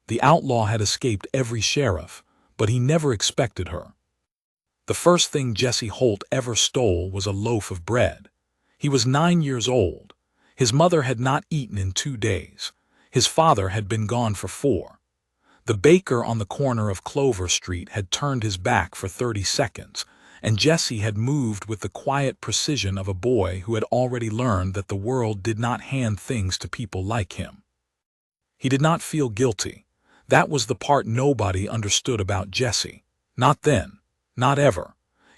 The outlaw had escaped every sheriff, but he never expected her. The first thing Jesse Holt ever stole was a loaf of bread. He was 9 years old. His mother had not eaten in 2 days. His father had been gone for 4. The baker on the corner of Clover Street had turned his back for 30 seconds, and Jesse had moved with the quiet precision of a boy who had already learned that the world did not hand things to people like him. He did not feel guilty. That was the part nobody understood about Jesse. Not then. Not ever.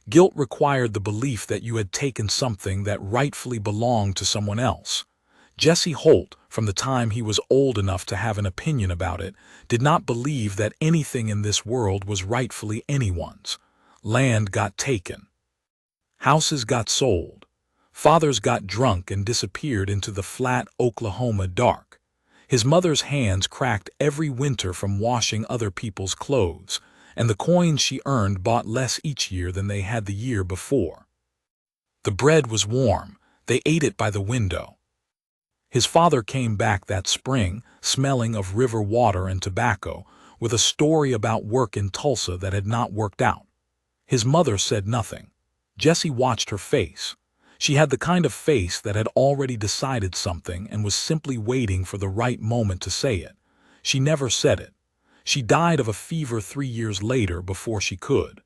Guilt required the belief that you had taken something that rightfully belonged to someone else. Jesse Holt, from the time he was old enough to have an opinion about it, did not believe that anything in this world was rightfully anyone's. Land got taken. Houses got sold. Fathers got drunk and disappeared into the flat Oklahoma dark. His mother's hands cracked every winter from washing other people's clothes, and the coins she earned bought less each year than they had the year before. The bread was warm. They ate it by the window. His father came back that spring, smelling of river water and tobacco, with a story about work in Tulsa that had not worked out. His mother said nothing. Jesse watched her face. She had the kind of face that had already decided something and was simply waiting for the right moment to say it. She never said it. She died of a fever 3 years later before she could.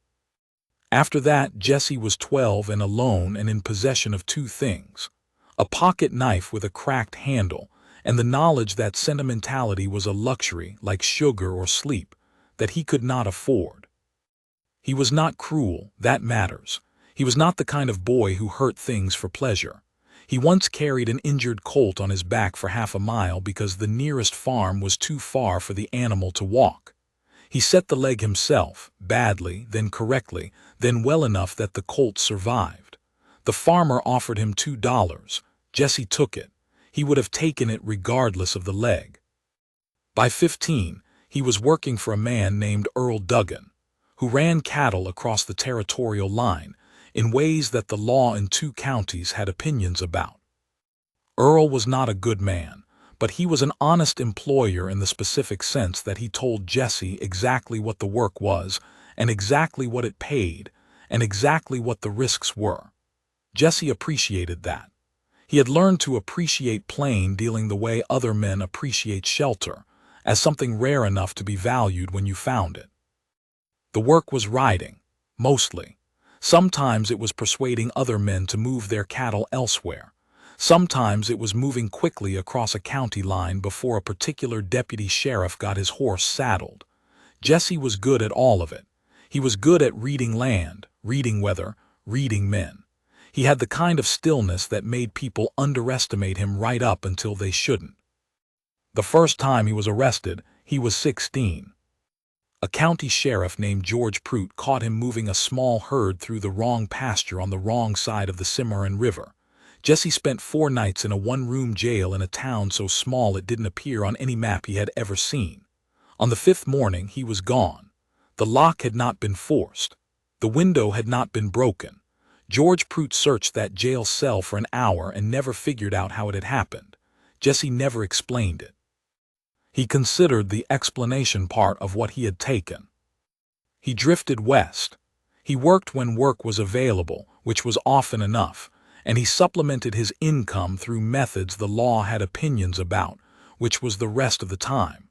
After that, Jesse was 12 and alone and in possession of 2 things: a pocket knife with a cracked handle, and the knowledge that sentimentality was a luxury like sugar or sleep that he could not afford. He was not cruel, that matters. He was not the kind of boy who hurt things for pleasure. He once carried an injured colt on his back for half a mile because the nearest farm was too far for the animal to walk. He set the leg himself, badly, then correctly, then well enough that the colt survived. The farmer offered him $2. Jesse took it. He would have taken it regardless of the leg. By 15, he was working for a man named Earl Duggan, who ran cattle across the territorial line in ways that the law in 2 counties had opinions about. Earl was not a good man, but he was an honest employer in the specific sense that he told Jesse exactly what the work was, and exactly what it paid, and exactly what the risks were. Jesse appreciated that. He had learned to appreciate plain dealing the way other men appreciate shelter, as something rare enough to be valued when you found it. The work was riding, mostly. Sometimes it was persuading other men to move their cattle elsewhere. Sometimes it was moving quickly across a county line before a particular deputy sheriff got his horse saddled. Jesse was good at all of it. He was good at reading land, reading weather, reading men. He had the kind of stillness that made people underestimate him right up until they shouldn't. The first time he was arrested, he was 16. A county sheriff named George Prout caught him moving a small herd through the wrong pasture on the wrong side of the Cimarron River. Jesse spent 4 nights in a 1-room jail in a town so small it didn't appear on any map he had ever seen. On the 5th morning, he was gone. The lock had not been forced. The window had not been broken. George Prout searched that jail cell for an hour and never figured out how it had happened. Jesse never explained it. He considered the explanation part of what he had taken. He drifted west. He worked when work was available, which was often enough, and he supplemented his income through methods the law had opinions about, which was the rest of the time.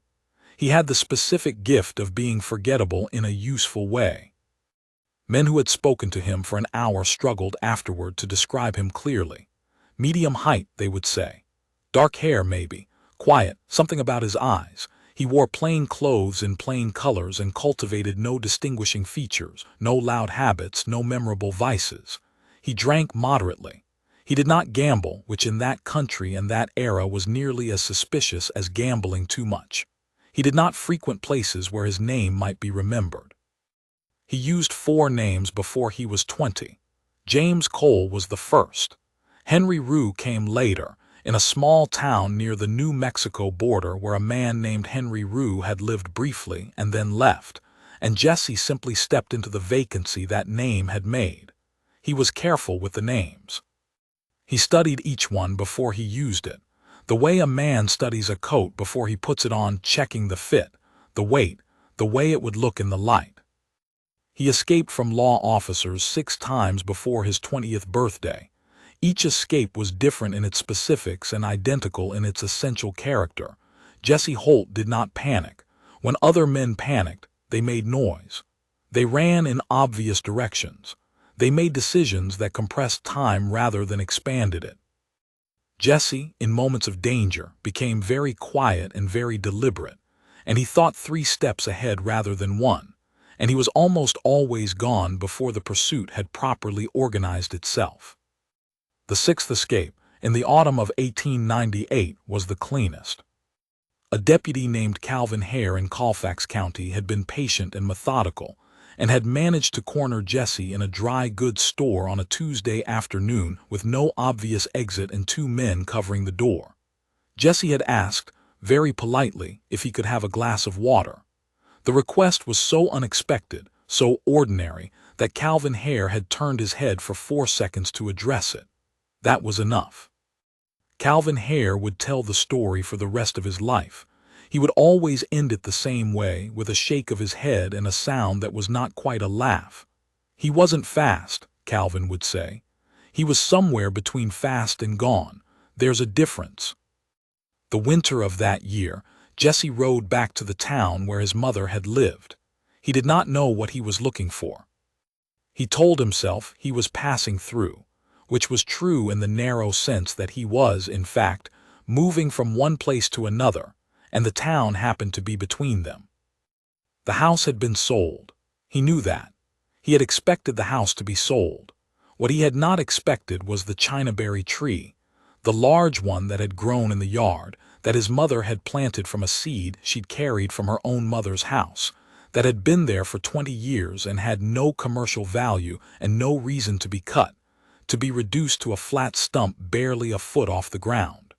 He had the specific gift of being forgettable in a useful way. Men who had spoken to him for an hour struggled afterward to describe him clearly. Medium height, they would say. Dark hair, maybe. Quiet, something about his eyes. He wore plain clothes in plain colors and cultivated no distinguishing features, no loud habits, no memorable vices. He drank moderately. He did not gamble, which in that country and that era was nearly as suspicious as gambling too much. He did not frequent places where his name might be remembered. He used 4 names before he was 20. James Cole was the first. Henry Rue came later, in a small town near the New Mexico border where a man named Henry Rue had lived briefly and then left, and Jesse simply stepped into the vacancy that name had made. He was careful with the names. He studied each one before he used it, the way a man studies a coat before he puts it on, checking the fit, the weight, the way it would look in the light. He escaped from law officers 6 times before his 20th birthday. Each escape was different in its specifics and identical in its essential character. Jesse Holt did not panic. When other men panicked, they made noise. They ran in obvious directions. They made decisions that compressed time rather than expanded it. Jesse, in moments of danger, became very quiet and very deliberate, and he thought 3 steps ahead rather than 1, and he was almost always gone before the pursuit had properly organized itself. The 6th escape, in the autumn of 1898, was the cleanest. A deputy named Calvin Hare in Colfax County had been patient and methodical, and had managed to corner Jesse in a dry goods store on a Tuesday afternoon with no obvious exit and 2 men covering the door. Jesse had asked, very politely, if he could have a glass of water. The request was so unexpected, so ordinary, that Calvin Hare had turned his head for 4 seconds to address it. That was enough. Calvin Hare would tell the story for the rest of his life. He would always end it the same way, with a shake of his head and a sound that was not quite a laugh. He wasn't fast, Calvin would say. He was somewhere between fast and gone. There's a difference. The winter of that year, Jesse rode back to the town where his mother had lived. He did not know what he was looking for. He told himself he was passing through, which was true in the narrow sense that he was, in fact, moving from one place to another, and the town happened to be between them. The house had been sold. He knew that. He had expected the house to be sold. What he had not expected was the chinaberry tree, the large one that had grown in the yard, that his mother had planted from a seed she'd carried from her own mother's house, that had been there for 20 years and had no commercial value and no reason to be cut, to be reduced to a flat stump barely a foot off the ground.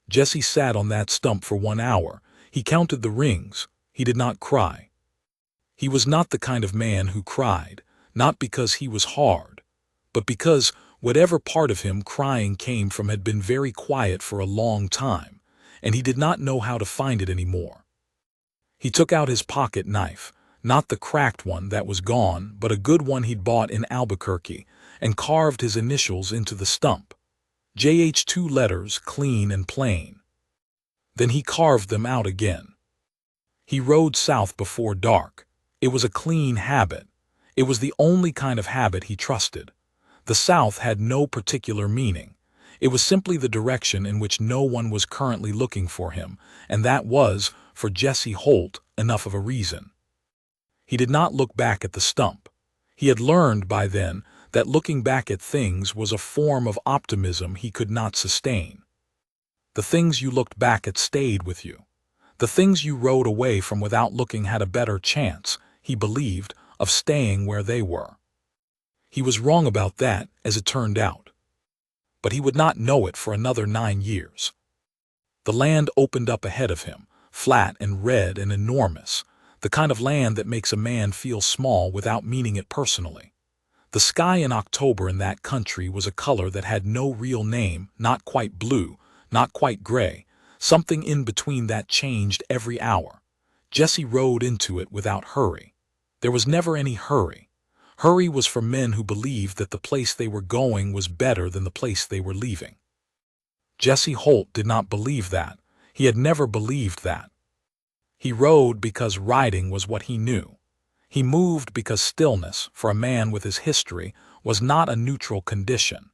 Jesse sat on that stump for 1 hour. He counted the rings. He did not cry. He was not the kind of man who cried, not because he was hard, but because whatever part of him crying came from had been very quiet for a long time, and he did not know how to find it anymore. He took out his pocket knife, not the cracked one that was gone, but a good one he'd bought in Albuquerque, and carved his initials into the stump. JH, 2 letters, clean and plain. Then he carved them out again. He rode south before dark. It was a clean habit. It was the only kind of habit he trusted. The south had no particular meaning. It was simply the direction in which no one was currently looking for him, and that was, for Jesse Holt, enough of a reason. He did not look back at the stump. He had learned by then that looking back at things was a form of optimism he could not sustain. The things you looked back at stayed with you. The things you rode away from without looking had a better chance, he believed, of staying where they were. He was wrong about that, as it turned out. But he would not know it for another 9 years. The land opened up ahead of him, flat and red and enormous, the kind of land that makes a man feel small without meaning it personally. The sky in October in that country was a color that had no real name, not quite blue, not quite gray, something in between that changed every hour. Jesse rode into it without hurry. There was never any hurry. Hurry was for men who believed that the place they were going was better than the place they were leaving. Jesse Holt did not believe that. He had never believed that. He rode because riding was what he knew. He moved because stillness, for a man with his history, was not a neutral condition.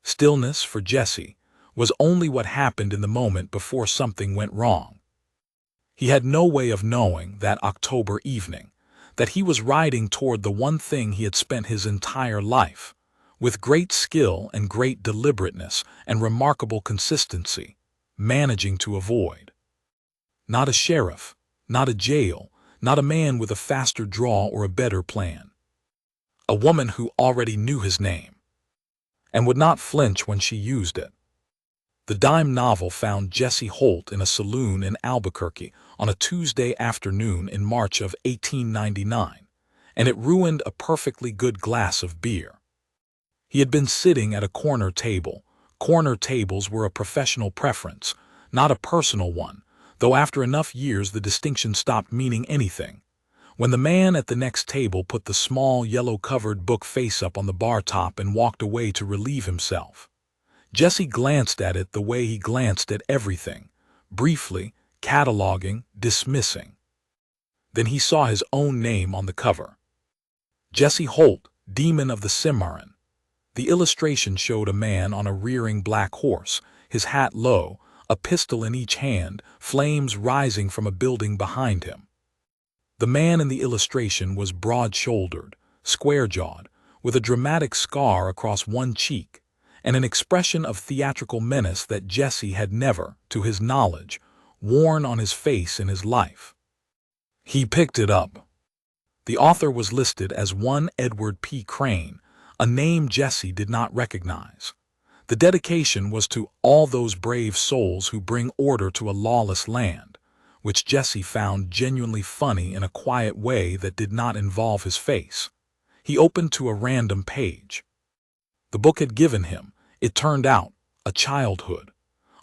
Stillness, for Jesse, was only what happened in the moment before something went wrong. He had no way of knowing, that October evening, that he was riding toward the one thing he had spent his entire life, with great skill and great deliberateness and remarkable consistency, managing to avoid. Not a sheriff, not a jail, not a man with a faster draw or a better plan. A woman who already knew his name, and would not flinch when she used it. The dime novel found Jesse Holt in a saloon in Albuquerque on a Tuesday afternoon in March of 1899, and it ruined a perfectly good glass of beer. He had been sitting at a corner table. Corner tables were a professional preference, not a personal one. though after enough years the distinction stopped meaning anything. When the man at the next table put the small, yellow-covered book face up on the bar top and walked away to relieve himself, Jesse glanced at it the way he glanced at everything, briefly, cataloging, dismissing. Then he saw his own name on the cover. Jesse Holt, Demon of the Cimarron. The illustration showed a man on a rearing black horse, his hat low, a pistol in each hand, flames rising from a building behind him. The man in the illustration was broad-shouldered, square-jawed, with a dramatic scar across one cheek, and an expression of theatrical menace that Jesse had never, to his knowledge, worn on his face in his life. He picked it up. The author was listed as one Edward P. Crane, a name Jesse did not recognize. The dedication was to all those brave souls who bring order to a lawless land, which Jesse found genuinely funny in a quiet way that did not involve his face. He opened to a random page. The book had given him, it turned out, a childhood.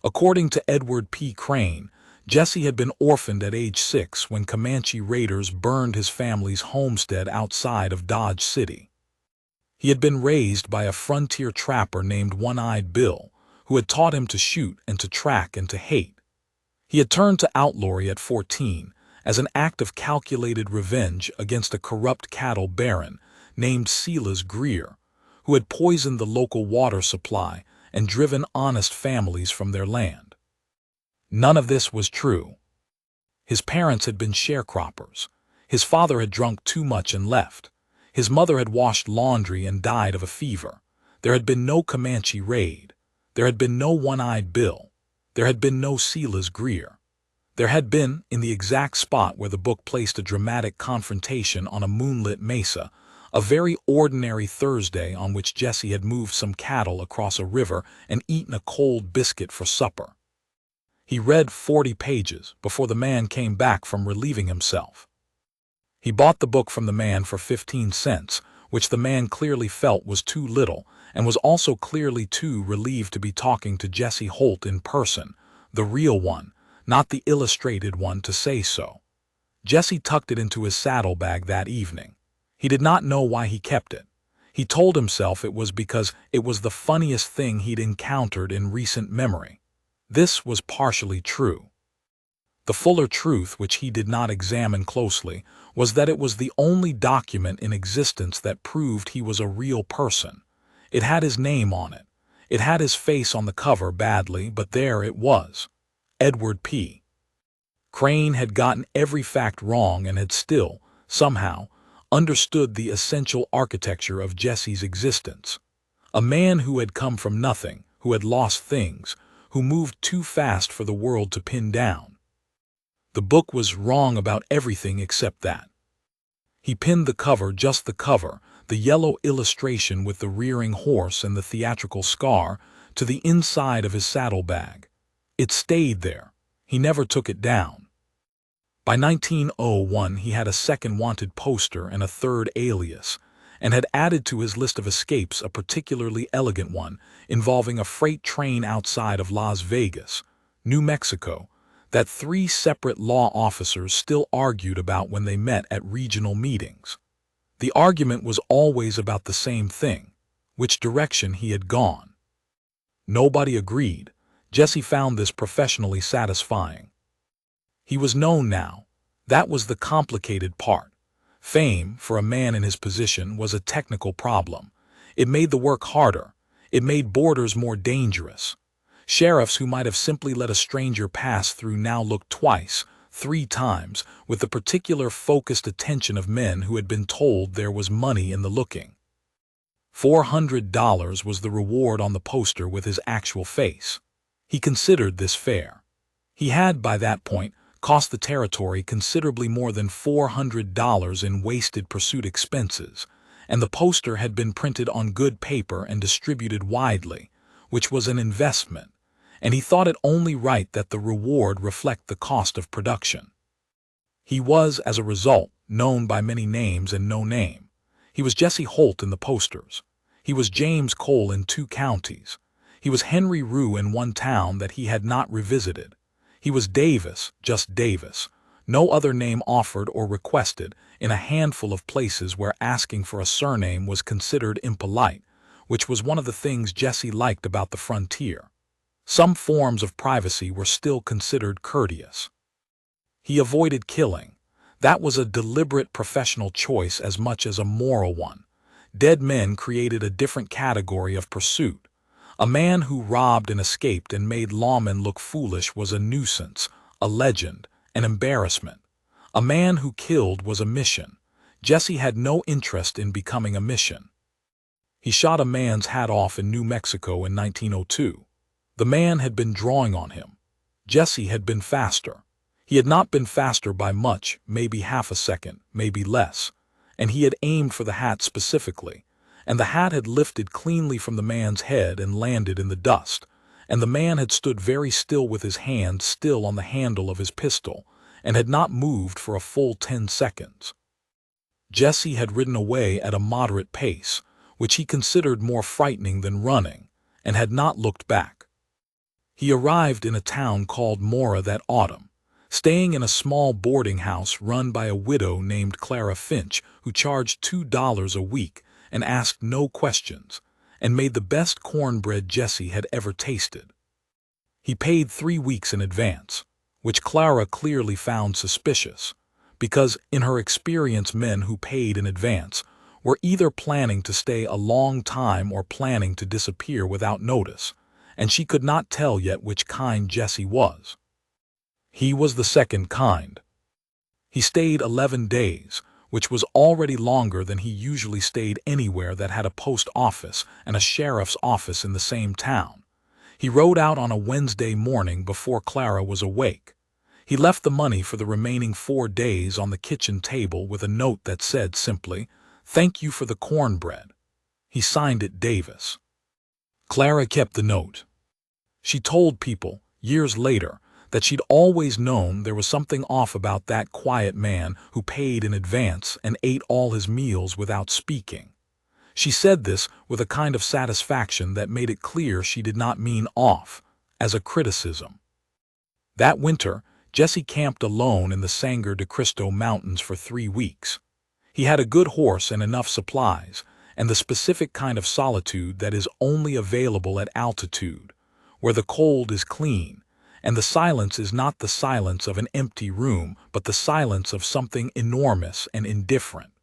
According to Edward P. Crane, Jesse had been orphaned at age 6 when Comanche raiders burned his family's homestead outside of Dodge City. He had been raised by a frontier trapper named One-Eyed Bill, who had taught him to shoot and to track and to hate. He had turned to outlawry at 14 as an act of calculated revenge against a corrupt cattle baron named Silas Greer, who had poisoned the local water supply and driven honest families from their land. None of this was true. His parents had been sharecroppers. His father had drunk too much and left. His mother had washed laundry and died of a fever. There had been no Comanche raid. There had been no One-Eyed Bill. There had been no Silas Greer. There had been, in the exact spot where the book placed a dramatic confrontation on a moonlit mesa, a very ordinary Thursday on which Jesse had moved some cattle across a river and eaten a cold biscuit for supper. He read 40 pages before the man came back from relieving himself. He bought the book from the man for 15 cents, which the man clearly felt was too little, and was also clearly too relieved to be talking to Jesse Holt in person, the real one, not the illustrated one, to say so. Jesse tucked it into his saddlebag that evening. He did not know why he kept it. He told himself it was because it was the funniest thing he'd encountered in recent memory. This was partially true. The fuller truth, which he did not examine closely, was that it was the only document in existence that proved he was a real person. It had his name on it. It had his face on the cover badly, but there it was. Edward P. Crane had gotten every fact wrong and had still, somehow, understood the essential architecture of Jesse's existence. A man who had come from nothing, who had lost things, who moved too fast for the world to pin down. The book was wrong about everything except that. He pinned the cover, just the cover, the yellow illustration with the rearing horse and the theatrical scar, to the inside of his saddlebag. It stayed there. He never took it down. By 1901 he had a second wanted poster and a third alias, and had added to his list of escapes a particularly elegant one involving a freight train outside of Las Vegas, New Mexico, that 3 separate law officers still argued about when they met at regional meetings. The argument was always about the same thing, which direction he had gone. Nobody agreed. Jesse found this professionally satisfying. He was known now. That was the complicated part. Fame, for a man in his position, was a technical problem. It made the work harder. It made borders more dangerous. Sheriffs who might have simply let a stranger pass through now looked twice, 3 times, with the particular focused attention of men who had been told there was money in the looking. $400 was the reward on the poster with his actual face. He considered this fair. He had, by that point, cost the territory considerably more than $400 in wasted pursuit expenses, and the poster had been printed on good paper and distributed widely, which was an investment, and he thought it only right that the reward reflect the cost of production. He was, as a result, known by many names and no name. He was Jesse Holt in the posters. He was James Cole in 2 counties. He was Henry Rue in one town that he had not revisited. He was Davis, just Davis. No other name offered or requested, in a handful of places where asking for a surname was considered impolite, which was one of the things Jesse liked about the frontier. Some forms of privacy were still considered courteous. He avoided killing. That was a deliberate professional choice as much as a moral one. Dead men created a different category of pursuit. A man who robbed and escaped and made lawmen look foolish was a nuisance, a legend, an embarrassment. A man who killed was a mission. Jesse had no interest in becoming a mission. He shot a man's hat off in New Mexico in 1902. The man had been drawing on him. Jesse had been faster. He had not been faster by much, maybe half a second, maybe less, and he had aimed for the hat specifically, and the hat had lifted cleanly from the man's head and landed in the dust, and the man had stood very still with his hand still on the handle of his pistol, and had not moved for a full 10 seconds. Jesse had ridden away at a moderate pace, which he considered more frightening than running, and had not looked back. He arrived in a town called Mora that autumn, staying in a small boarding house run by a widow named Clara Finch, who charged $2 a week and asked no questions, and made the best cornbread Jesse had ever tasted. He paid 3 weeks in advance, which Clara clearly found suspicious, because in her experience men who paid in advance were either planning to stay a long time or planning to disappear without notice, and she could not tell yet which kind Jesse was. He was the second kind. He stayed 11 days, which was already longer than he usually stayed anywhere that had a post office and a sheriff's office in the same town. He rode out on a Wednesday morning before Clara was awake. He left the money for the remaining 4 days on the kitchen table with a note that said simply, "Thank you for the cornbread." He signed it Davis. Clara kept the note. She told people, years later, that she'd always known there was something off about that quiet man who paid in advance and ate all his meals without speaking. She said this with a kind of satisfaction that made it clear she did not mean off, as a criticism. That winter, Jesse camped alone in the Sangre de Cristo Mountains for 3 weeks. He had a good horse and enough supplies, and the specific kind of solitude that is only available at altitude, where the cold is clean, and the silence is not the silence of an empty room, but the silence of something enormous and indifferent.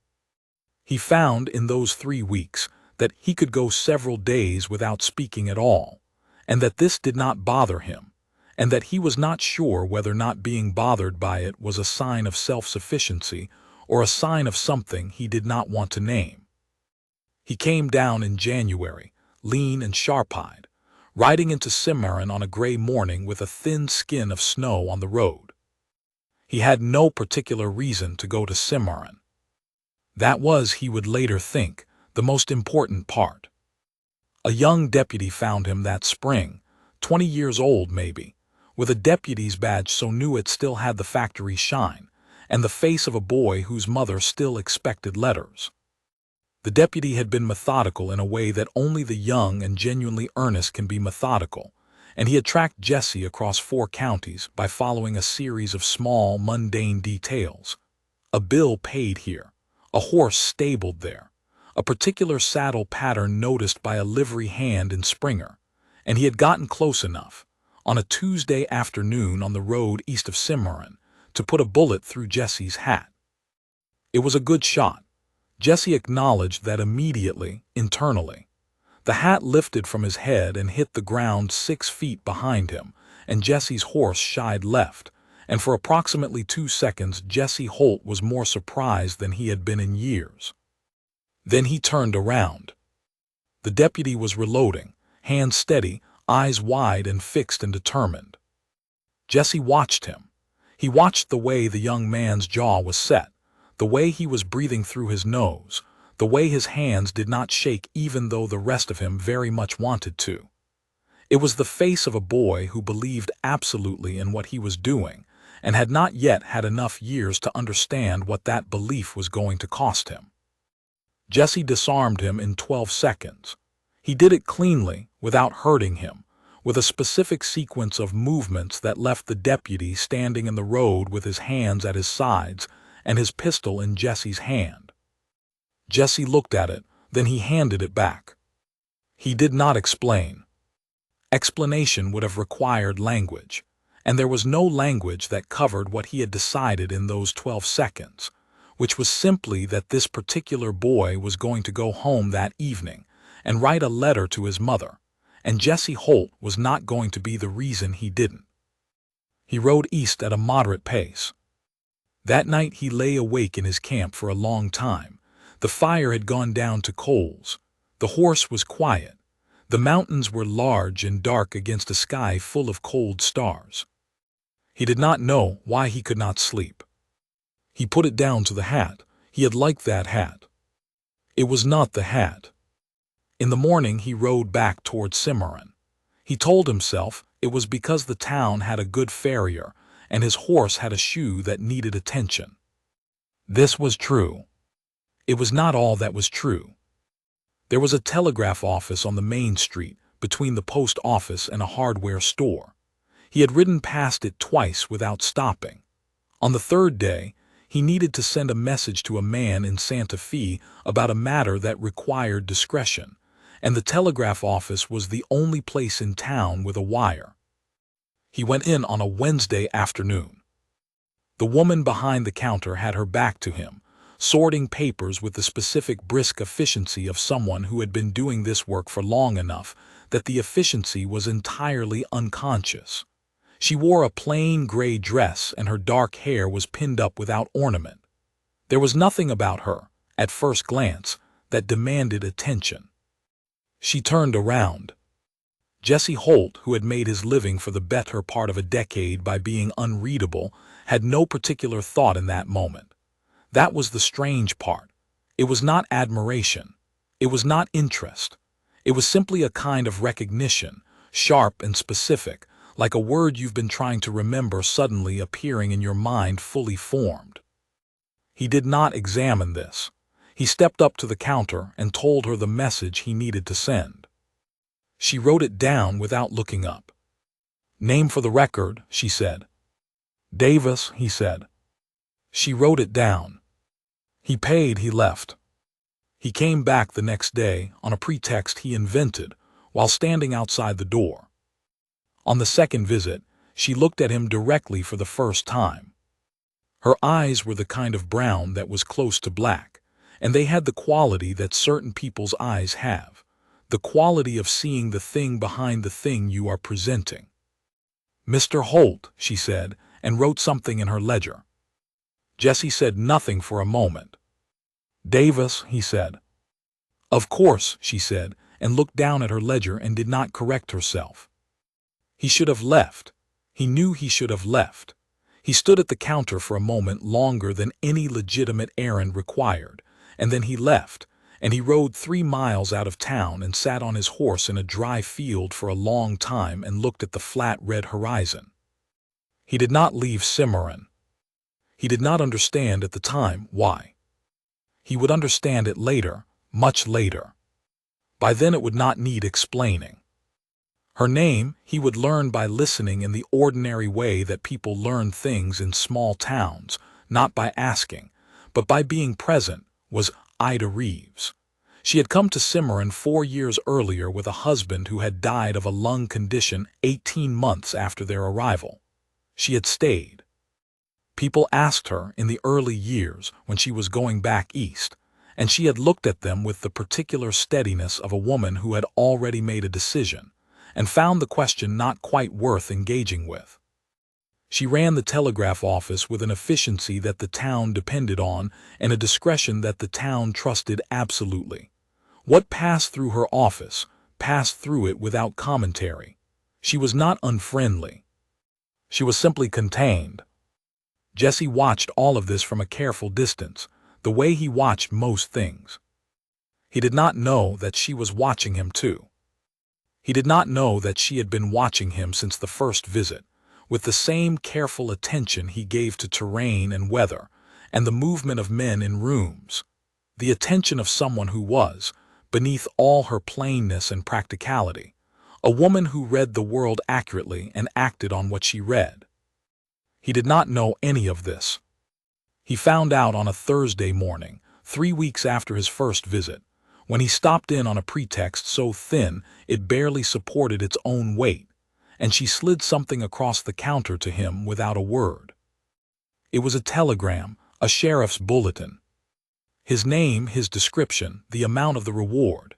He found in those 3 weeks that he could go several days without speaking at all, and that this did not bother him, and that he was not sure whether not being bothered by it was a sign of self-sufficiency or a sign of something he did not want to name. He came down in January, lean and sharp-eyed, riding into Cimarron on a gray morning with a thin skin of snow on the road. He had no particular reason to go to Cimarron. That was, he would later think, the most important part. A young deputy found him that spring, 20 years old maybe, with a deputy's badge so new it still had the factory shine, and the face of a boy whose mother still expected letters. The deputy had been methodical in a way that only the young and genuinely earnest can be methodical, and he had tracked Jesse across 4 counties by following a series of small, mundane details. A bill paid here, a horse stabled there, a particular saddle pattern noticed by a livery hand in Springer, and he had gotten close enough, on a Tuesday afternoon on the road east of Cimarron, to put a bullet through Jesse's hat. It was a good shot. Jesse acknowledged that immediately, internally. The hat lifted from his head and hit the ground 6 feet behind him, and Jesse's horse shied left, and for approximately 2 seconds Jesse Holt was more surprised than he had been in years. Then he turned around. The deputy was reloading, hands steady, eyes wide and fixed and determined. Jesse watched him. He watched the way the young man's jaw was set, the way he was breathing through his nose, the way his hands did not shake even though the rest of him very much wanted to. It was the face of a boy who believed absolutely in what he was doing and had not yet had enough years to understand what that belief was going to cost him. Jesse disarmed him in 12 seconds. He did it cleanly, without hurting him, with a specific sequence of movements that left the deputy standing in the road with his hands at his sides and his pistol in Jesse's hand. Jesse looked at it, then he handed it back. He did not explain. Explanation would have required language, and there was no language that covered what he had decided in those 12 seconds, which was simply that this particular boy was going to go home that evening and write a letter to his mother, and Jesse Holt was not going to be the reason he didn't. He rode east at a moderate pace. That night he lay awake in his camp for a long time. The fire had gone down to coals. The horse was quiet. The mountains were large and dark against a sky full of cold stars. He did not know why he could not sleep. He put it down to the hat. He had liked that hat. It was not the hat. In the morning he rode back toward Cimarron. He told himself it was because the town had a good farrier and his horse had a shoe that needed attention. This was true. It was not all that was true. There was a telegraph office on the main street between the post office and a hardware store. He had ridden past it twice without stopping. On the third day, he needed to send a message to a man in Santa Fe about a matter that required discretion, and the telegraph office was the only place in town with a wire. He went in on a Wednesday afternoon. The woman behind the counter had her back to him, sorting papers with the specific brisk efficiency of someone who had been doing this work for long enough that the efficiency was entirely unconscious. She wore a plain gray dress and her dark hair was pinned up without ornament. There was nothing about her, at first glance, that demanded attention. She turned around. Jesse Holt, who had made his living for the better part of a decade by being unreadable, had no particular thought in that moment. That was the strange part. It was not admiration. It was not interest. It was simply a kind of recognition, sharp and specific, like a word you've been trying to remember suddenly appearing in your mind fully formed. He did not examine this. He stepped up to the counter and told her the message he needed to send. She wrote it down without looking up. "Name for the record," she said. "Davis," he said. She wrote it down. He paid, he left. He came back the next day on a pretext he invented while standing outside the door. On the second visit, she looked at him directly for the first time. Her eyes were the kind of brown that was close to black, and they had the quality that certain people's eyes have, the quality of seeing the thing behind the thing you are presenting. "Mr. Holt," she said, and wrote something in her ledger. Jesse said nothing for a moment. "Davis," he said. "Of course," she said, and looked down at her ledger and did not correct herself. He should have left. He knew he should have left. He stood at the counter for a moment longer than any legitimate errand required, and then he left, and he rode 3 miles out of town and sat on his horse in a dry field for a long time and looked at the flat red horizon. He did not leave Cimarron. He did not understand at the time why. He would understand it later, much later. By then it would not need explaining. Her name he would learn by listening in the ordinary way that people learn things in small towns, not by asking, but by being present, was Ida Reeves. She had come to Cimarron 4 years earlier with a husband who had died of a lung condition 18 months after their arrival. She had stayed. People asked her in the early years when she was going back east, and she had looked at them with the particular steadiness of a woman who had already made a decision, and found the question not quite worth engaging with. She ran the telegraph office with an efficiency that the town depended on and a discretion that the town trusted absolutely. What passed through her office passed through it without commentary. She was not unfriendly. She was simply contained. Jesse watched all of this from a careful distance, the way he watched most things. He did not know that she was watching him too. He did not know that she had been watching him since the first visit, with the same careful attention he gave to terrain and weather, and the movement of men in rooms, the attention of someone who was, beneath all her plainness and practicality, A woman who read the world accurately and acted on what she read. He did not know any of this. He found out on a Thursday morning, 3 weeks after his first visit, when he stopped in on a pretext so thin it barely supported its own weight, and she slid something across the counter to him without a word. It was a telegram, a sheriff's bulletin. His name, his description, the amount of the reward.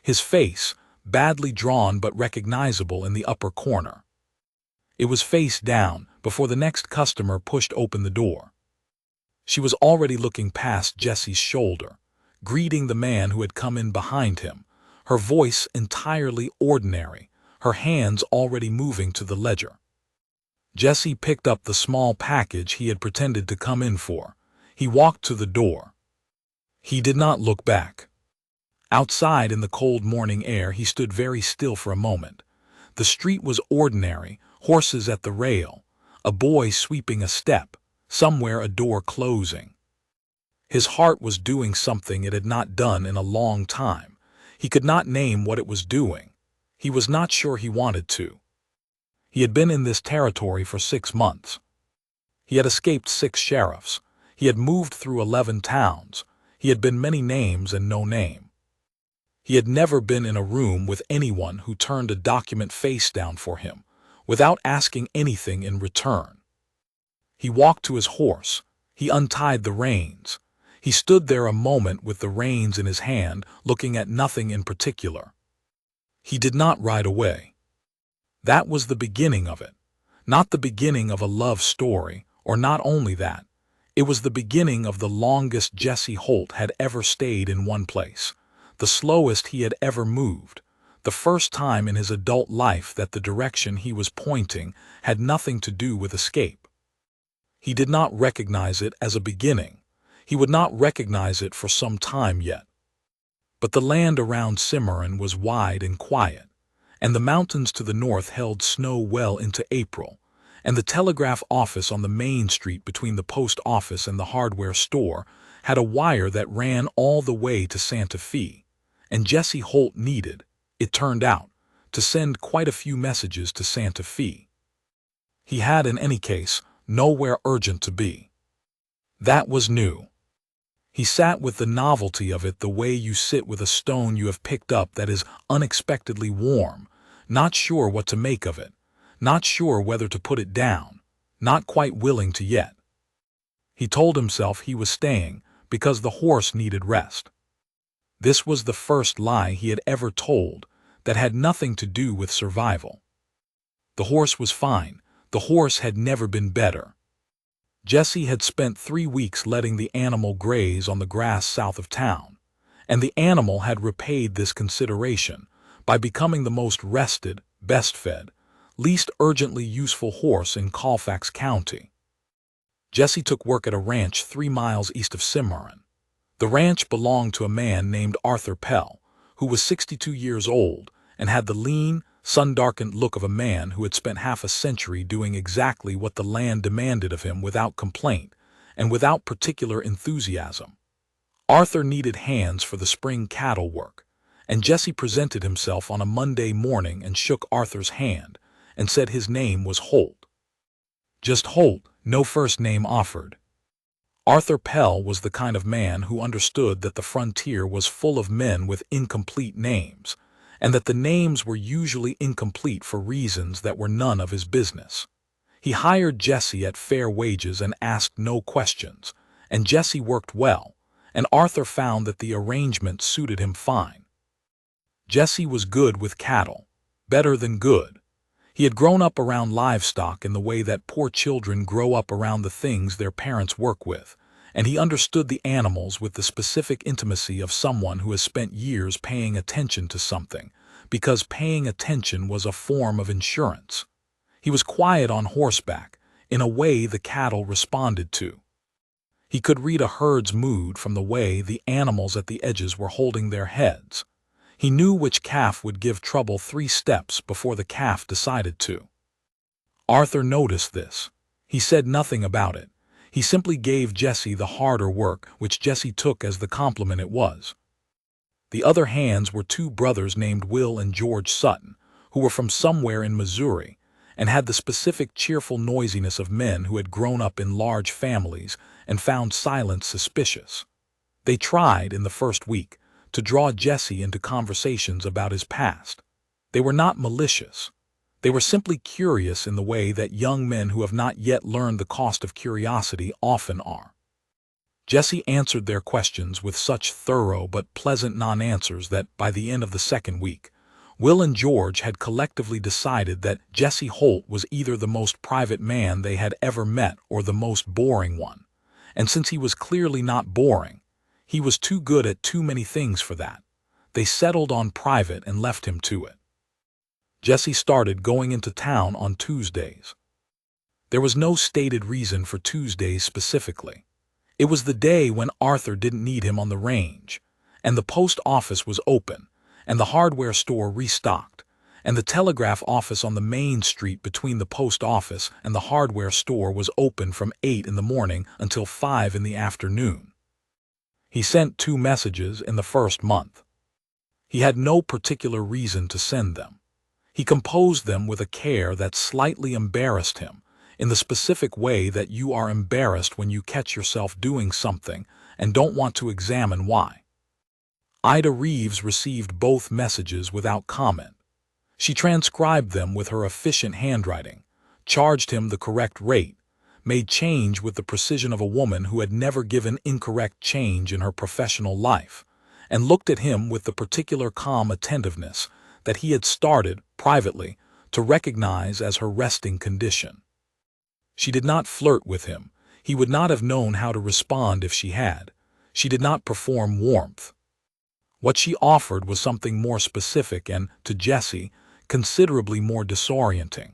His face, badly drawn but recognizable in the upper corner. It was face down before the next customer pushed open the door. She was already looking past Jesse's shoulder, greeting the man who had come in behind him, her voice entirely ordinary, her hands already moving to the ledger. Jesse picked up the small package he had pretended to come in for. He walked to the door. He did not look back. Outside in the cold morning air he stood very still for a moment. The street was ordinary, horses at the rail, a boy sweeping a step, somewhere a door closing. His heart was doing something it had not done in a long time. He could not name what it was doing. He was not sure he wanted to. He had been in this territory for 6 months. He had escaped 6 sheriffs. He had moved through 11 towns. He had been many names and no name. He had never been in a room with anyone who turned a document face down for him, without asking anything in return. He walked to his horse. He untied the reins. He stood there a moment with the reins in his hand, looking at nothing in particular. He did not ride away. That was the beginning of it. Not the beginning of a love story, or not only that. It was the beginning of the longest Jesse Holt had ever stayed in one place, the slowest he had ever moved, the first time in his adult life that the direction he was pointing had nothing to do with escape. He did not recognize it as a beginning. He would not recognize it for some time yet. But the land around Cimarron was wide and quiet, and the mountains to the north held snow well into April, and the telegraph office on the main street between the post office and the hardware store had a wire that ran all the way to Santa Fe, and Jesse Holt needed, it turned out, to send quite a few messages to Santa Fe. He had, in any case, nowhere urgent to be. That was new. He sat with the novelty of it the way you sit with a stone you have picked up that is unexpectedly warm, not sure what to make of it, not sure whether to put it down, not quite willing to yet. He told himself he was staying because the horse needed rest. This was the first lie he had ever told that had nothing to do with survival. The horse was fine. The horse had never been better. Jesse had spent 3 weeks letting the animal graze on the grass south of town, and the animal had repaid this consideration by becoming the most rested, best-fed, least urgently useful horse in Colfax County. Jesse took work at a ranch 3 miles east of Cimarron. The ranch belonged to a man named Arthur Pell, who was 62 years old and had the lean, sun-darkened look of a man who had spent half a century doing exactly what the land demanded of him without complaint and without particular enthusiasm. Arthur needed hands for the spring cattle work, and Jesse presented himself on a Monday morning and shook Arthur's hand and said his name was Holt. Just Holt, no first name offered. Arthur Pell was the kind of man who understood that the frontier was full of men with incomplete names, and that the names were usually incomplete for reasons that were none of his business. He hired Jesse at fair wages and asked no questions, and Jesse worked well, and Arthur found that the arrangement suited him fine. Jesse was good with cattle, better than good. He had grown up around livestock in the way that poor children grow up around the things their parents work with, and he understood the animals with the specific intimacy of someone who has spent years paying attention to something, because paying attention was a form of insurance. He was quiet on horseback, in a way the cattle responded to. He could read a herd's mood from the way the animals at the edges were holding their heads. He knew which calf would give trouble 3 steps before the calf decided to. Arthur noticed this. He said nothing about it. He simply gave Jesse the harder work, which Jesse took as the compliment it was. The other hands were 2 brothers named Will and George Sutton, who were from somewhere in Missouri and had the specific cheerful noisiness of men who had grown up in large families and found silence suspicious. They tried, in the first week, to draw Jesse into conversations about his past. They were not malicious. They were simply curious in the way that young men who have not yet learned the cost of curiosity often are. Jesse answered their questions with such thorough but pleasant non-answers that, by the end of the second week, Will and George had collectively decided that Jesse Holt was either the most private man they had ever met or the most boring one. And since he was clearly not boring, he was too good at too many things for that. They settled on private and left him to it. Jesse started going into town on Tuesdays. There was no stated reason for Tuesdays specifically. It was the day when Arthur didn't need him on the range, and the post office was open, and the hardware store restocked, and the telegraph office on the main street between the post office and the hardware store was open from 8 in the morning until 5 in the afternoon. He sent 2 messages in the first month. He had no particular reason to send them. He composed them with a care that slightly embarrassed him, in the specific way that you are embarrassed when you catch yourself doing something and don't want to examine why. Ida Reeves received both messages without comment. She transcribed them with her efficient handwriting, charged him the correct rate, made change with the precision of a woman who had never given incorrect change in her professional life, and looked at him with the particular calm attentiveness that he had started, privately, to recognize as her resting condition. She did not flirt with him. He would not have known how to respond if she had. She did not perform warmth. What she offered was something more specific and, to Jesse, considerably more disorienting.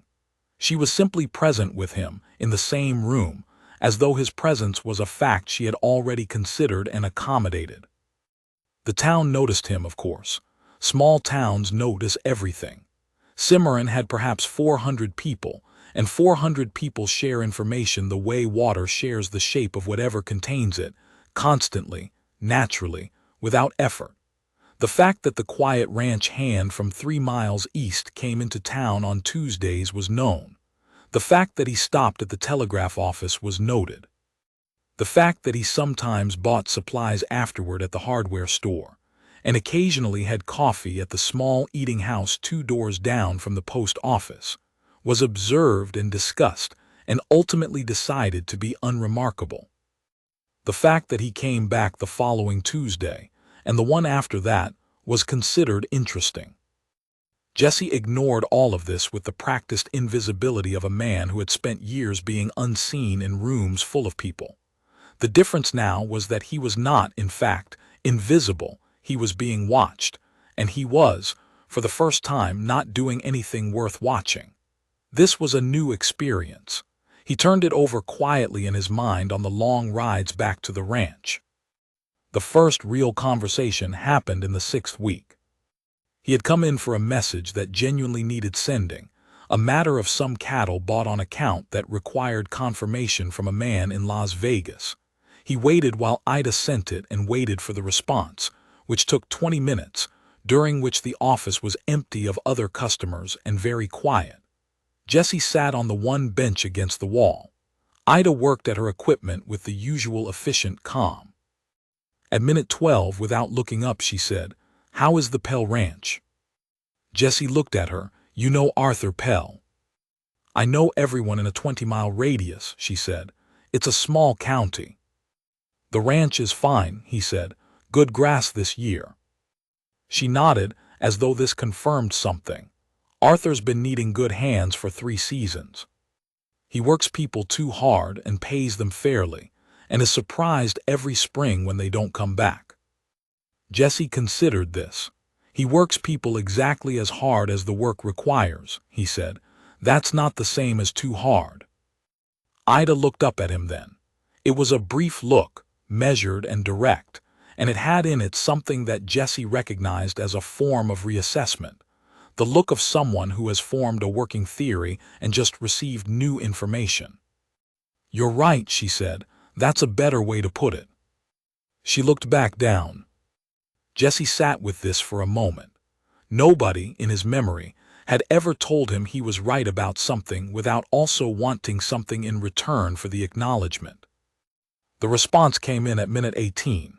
She was simply present with him, in the same room, as though his presence was a fact she had already considered and accommodated. The town noticed him, of course. Small towns notice everything. Cimarron had perhaps 400 people, and 400 people share information the way water shares the shape of whatever contains it, constantly, naturally, without effort. The fact that the quiet ranch hand from 3 miles east came into town on Tuesdays was known. The fact that he stopped at the telegraph office was noted. The fact that he sometimes bought supplies afterward at the hardware store, and occasionally had coffee at the small eating house 2 doors down from the post office, was observed and discussed and ultimately decided to be unremarkable. The fact that he came back the following Tuesday, and the one after that, was considered interesting. Jesse ignored all of this with the practiced invisibility of a man who had spent years being unseen in rooms full of people. The difference now was that he was not, in fact, invisible. He was being watched, and he was, for the first time, not doing anything worth watching. This was a new experience. He turned it over quietly in his mind on the long rides back to the ranch. The first real conversation happened in the 6th week. He had come in for a message that genuinely needed sending, a matter of some cattle bought on account that required confirmation from a man in Las Vegas. He waited while Ida sent it and waited for the response, which took 20 minutes, during which the office was empty of other customers and very quiet. Jesse sat on the one bench against the wall. Ida worked at her equipment with the usual efficient calm. At minute 12, without looking up, she said, "How is the Pell Ranch?" Jesse looked at her. "You know Arthur Pell?" "I know everyone in a 20-mile radius," she said. "It's a small county." "The ranch is fine," he said. "Good grass this year." She nodded, as though this confirmed something. "Arthur's been needing good hands for 3 seasons. He works people too hard and pays them fairly, and is surprised every spring when they don't come back." Jesse considered this. "He works people exactly as hard as the work requires," he said. "That's not the same as too hard." Ida looked up at him then. It was a brief look, measured and direct, and it had in it something that Jesse recognized as a form of reassessment. The look of someone who has formed a working theory and just received new information. "You're right," she said. "That's a better way to put it." She looked back down. Jesse sat with this for a moment. Nobody, in his memory, had ever told him he was right about something without also wanting something in return for the acknowledgement. The response came in at minute 18.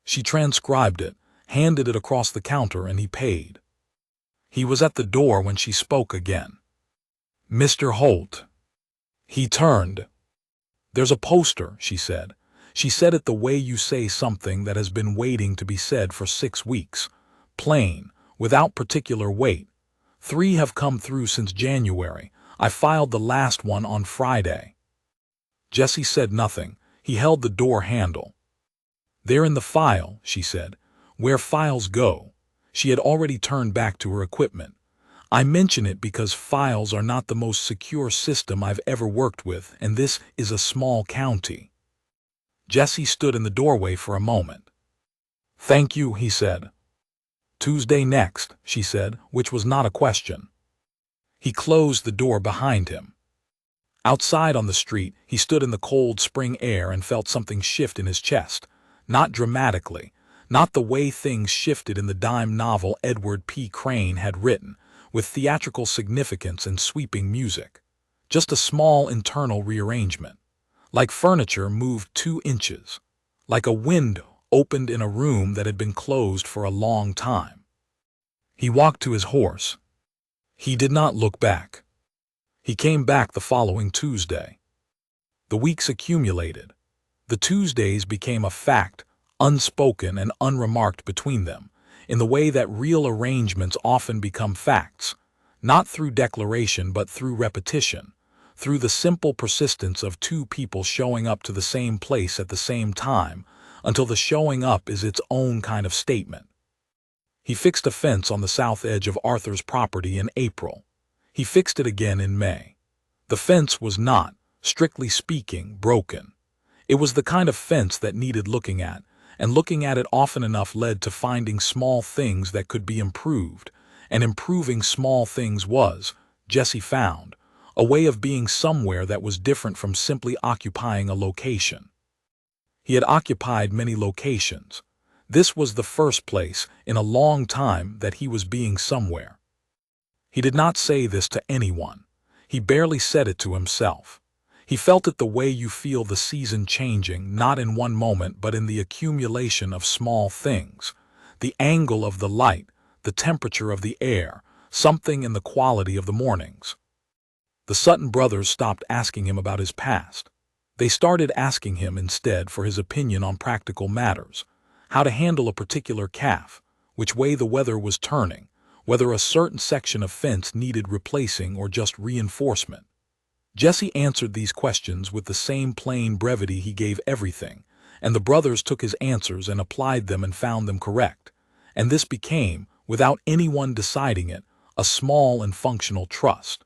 She transcribed it, handed it across the counter, and he paid. He was at the door when she spoke again. "Mr. Holt." He turned. "There's a poster," she said. She said it the way you say something that has been waiting to be said for 6 weeks. Plain, without particular weight. 3 have come through since January. I filed the last one on Friday. Jesse said nothing. He held the door handle. "They're in the file," she said. "Where files go." She had already turned back to her equipment. "I mention it because files are not the most secure system I've ever worked with, and this is a small county." Jesse stood in the doorway for a moment. "Thank you," he said. "Tuesday next," she said, which was not a question. He closed the door behind him. Outside on the street, he stood in the cold spring air and felt something shift in his chest. Not dramatically, not the way things shifted in the dime novel Edward P. Crane had written, with theatrical significance and sweeping music. Just a small internal rearrangement. Like furniture moved 2 inches. Like a window opened in a room that had been closed for a long time. He walked to his horse. He did not look back. He came back the following Tuesday. The weeks accumulated. The Tuesdays became a fact, unspoken and unremarked between them, in the way that real arrangements often become facts, not through declaration but through repetition, through the simple persistence of 2 people showing up to the same place at the same time, until the showing up is its own kind of statement. He fixed a fence on the south edge of Arthur's property in April. He fixed it again in May. The fence was not, strictly speaking, broken. It was the kind of fence that needed looking at, and looking at it often enough led to finding small things that could be improved, and improving small things was, Jesse found, a way of being somewhere that was different from simply occupying a location. He had occupied many locations. This was the first place in a long time that he was being somewhere. He did not say this to anyone. He barely said it to himself. He felt it the way you feel the season changing, not in one moment but in the accumulation of small things. The angle of the light, the temperature of the air, something in the quality of the mornings. The Sutton brothers stopped asking him about his past. They started asking him instead for his opinion on practical matters, how to handle a particular calf, which way the weather was turning, whether a certain section of fence needed replacing or just reinforcement. Jesse answered these questions with the same plain brevity he gave everything, and the brothers took his answers and applied them and found them correct. And this became, without anyone deciding it, a small and functional trust.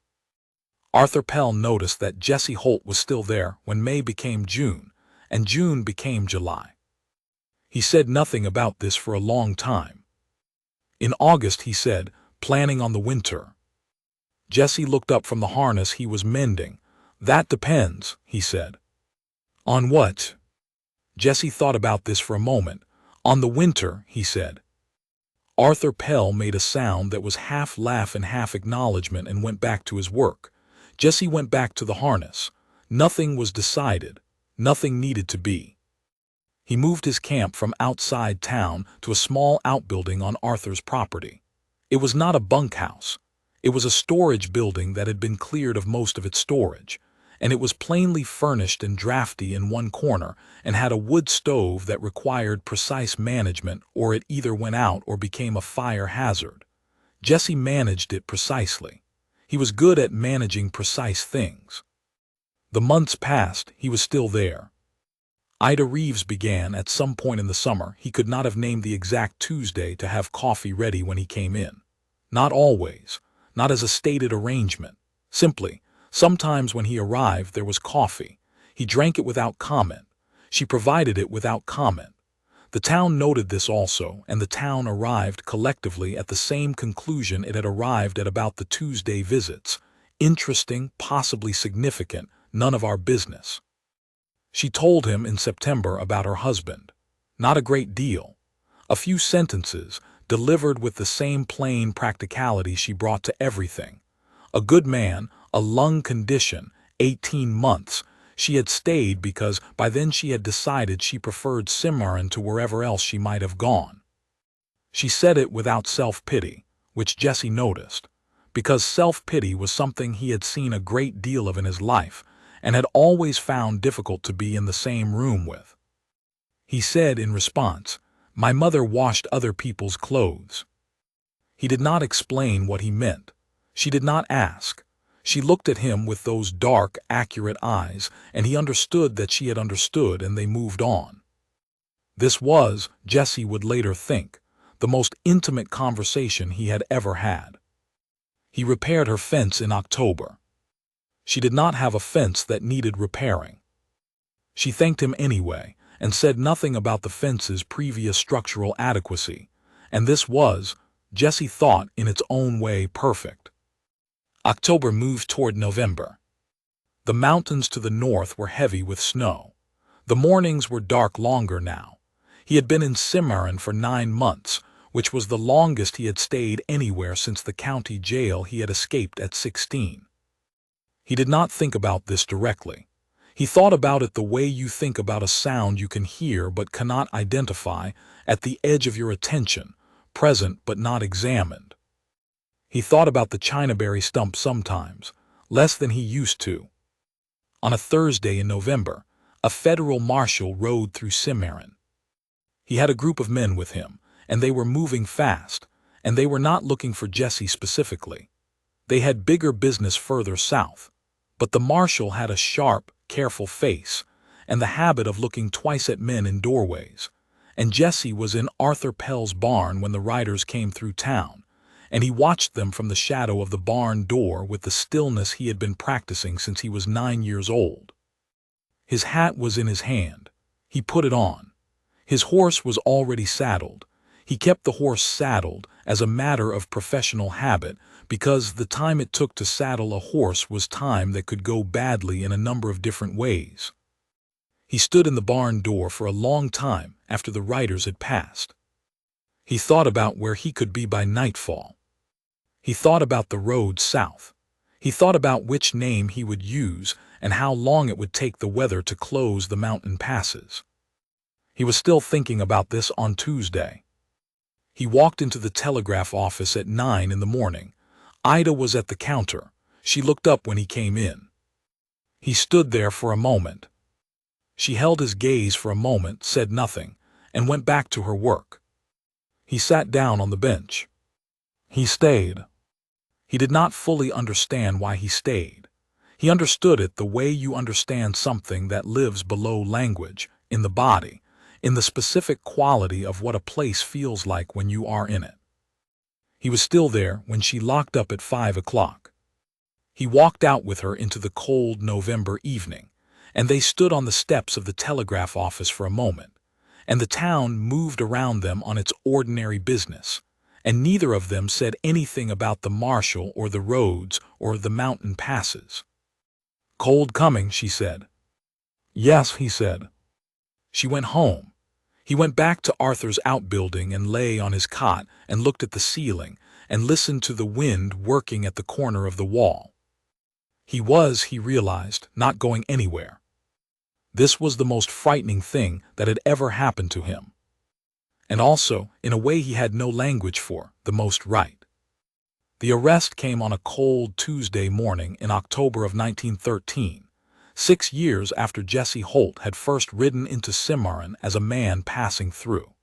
Arthur Pell noticed that Jesse Holt was still there when May became June, and June became July. He said nothing about this for a long time. In August he said, "Planning on the winter." Jesse looked up from the harness he was mending. "That depends," he said. "On what?" Jesse thought about this for a moment. "On the winter," he said. Arthur Pell made a sound that was half laugh and half acknowledgement and went back to his work. Jesse went back to the harness. Nothing was decided. Nothing needed to be. He moved his camp from outside town to a small outbuilding on Arthur's property. It was not a bunkhouse. It was a storage building that had been cleared of most of its storage, and it was plainly furnished and drafty in one corner and had a wood stove that required precise management, or it either went out or became a fire hazard. Jesse managed it precisely. He was good at managing precise things. The months passed, he was still there. Ida Reeves began at some point in the summer. He could not have named the exact Tuesday to have coffee ready when he came in. Not always, not as a stated arrangement. Simply, sometimes when he arrived there was coffee. He drank it without comment. She provided it without comment. The town noted this also, and the town arrived collectively at the same conclusion it had arrived at about the Tuesday visits. Interesting, possibly significant, none of our business. She told him in September about her husband. Not a great deal. A few sentences, delivered with the same plain practicality she brought to everything. A good man, a lung condition, 18 months. She had stayed because by then she had decided she preferred Cimarron to wherever else she might have gone. She said it without self-pity, which Jesse noticed, because self-pity was something he had seen a great deal of in his life and had always found difficult to be in the same room with. He said in response, "My mother washed other people's clothes." He did not explain what he meant. She did not ask. She looked at him with those dark, accurate eyes, and he understood that she had understood, and they moved on. This was, Jesse would later think, the most intimate conversation he had ever had. He repaired her fence in October. She did not have a fence that needed repairing. She thanked him anyway, and said nothing about the fence's previous structural adequacy, and this was, Jesse thought, in its own way, perfect. October moved toward November. The mountains to the north were heavy with snow. The mornings were dark longer now. He had been in Cimarron for 9 months, which was the longest he had stayed anywhere since the county jail he had escaped at 16. He did not think about this directly. He thought about it the way you think about a sound you can hear but cannot identify, at the edge of your attention, present but not examined. He thought about the chinaberry stump sometimes, less than he used to. On a Thursday in November, a federal marshal rode through Cimarron. He had a group of men with him, and they were moving fast, and they were not looking for Jesse specifically. They had bigger business further south, but the marshal had a sharp, careful face, and the habit of looking twice at men in doorways, and Jesse was in Arthur Pell's barn when the riders came through town, and he watched them from the shadow of the barn door with the stillness he had been practicing since he was 9 years old. His hat was in his hand. He put it on. His horse was already saddled. He kept the horse saddled as a matter of professional habit because the time it took to saddle a horse was time that could go badly in a number of different ways. He stood in the barn door for a long time after the riders had passed. He thought about where he could be by nightfall. He thought about the road south. He thought about which name he would use and how long it would take the weather to close the mountain passes. He was still thinking about this on Tuesday. He walked into the telegraph office at 9 in the morning. Ida was at the counter. She looked up when he came in. He stood there for a moment. She held his gaze for a moment, said nothing, and went back to her work. He sat down on the bench. He stayed. He did not fully understand why he stayed. He understood it the way you understand something that lives below language, in the body, in the specific quality of what a place feels like when you are in it. He was still there when she locked up at 5 o'clock. He walked out with her into the cold November evening, and they stood on the steps of the telegraph office for a moment, and the town moved around them on its ordinary business, and neither of them said anything about the marshal or the roads or the mountain passes. "Cold coming," she said. "Yes," he said. She went home. He went back to Arthur's outbuilding and lay on his cot and looked at the ceiling and listened to the wind working at the corner of the wall. He was, he realized, not going anywhere. This was the most frightening thing that had ever happened to him. And also, in a way he had no language for, the most right. The arrest came on a cold Tuesday morning in October of 1913, 6 years after Jesse Holt had first ridden into Cimarron as a man passing through.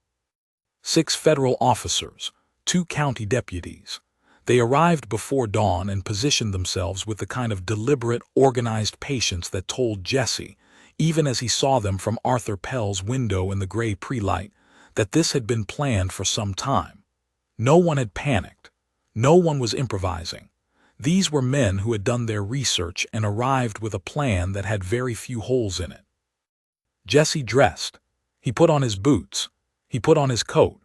6 federal officers, 2 county deputies. They arrived before dawn and positioned themselves with the kind of deliberate, organized patience that told Jesse, even as he saw them from Arthur Pell's window in the gray pre-light, that this had been planned for some time. No one had panicked. No one was improvising. These were men who had done their research and arrived with a plan that had very few holes in it. Jesse dressed. He put on his boots. He put on his coat.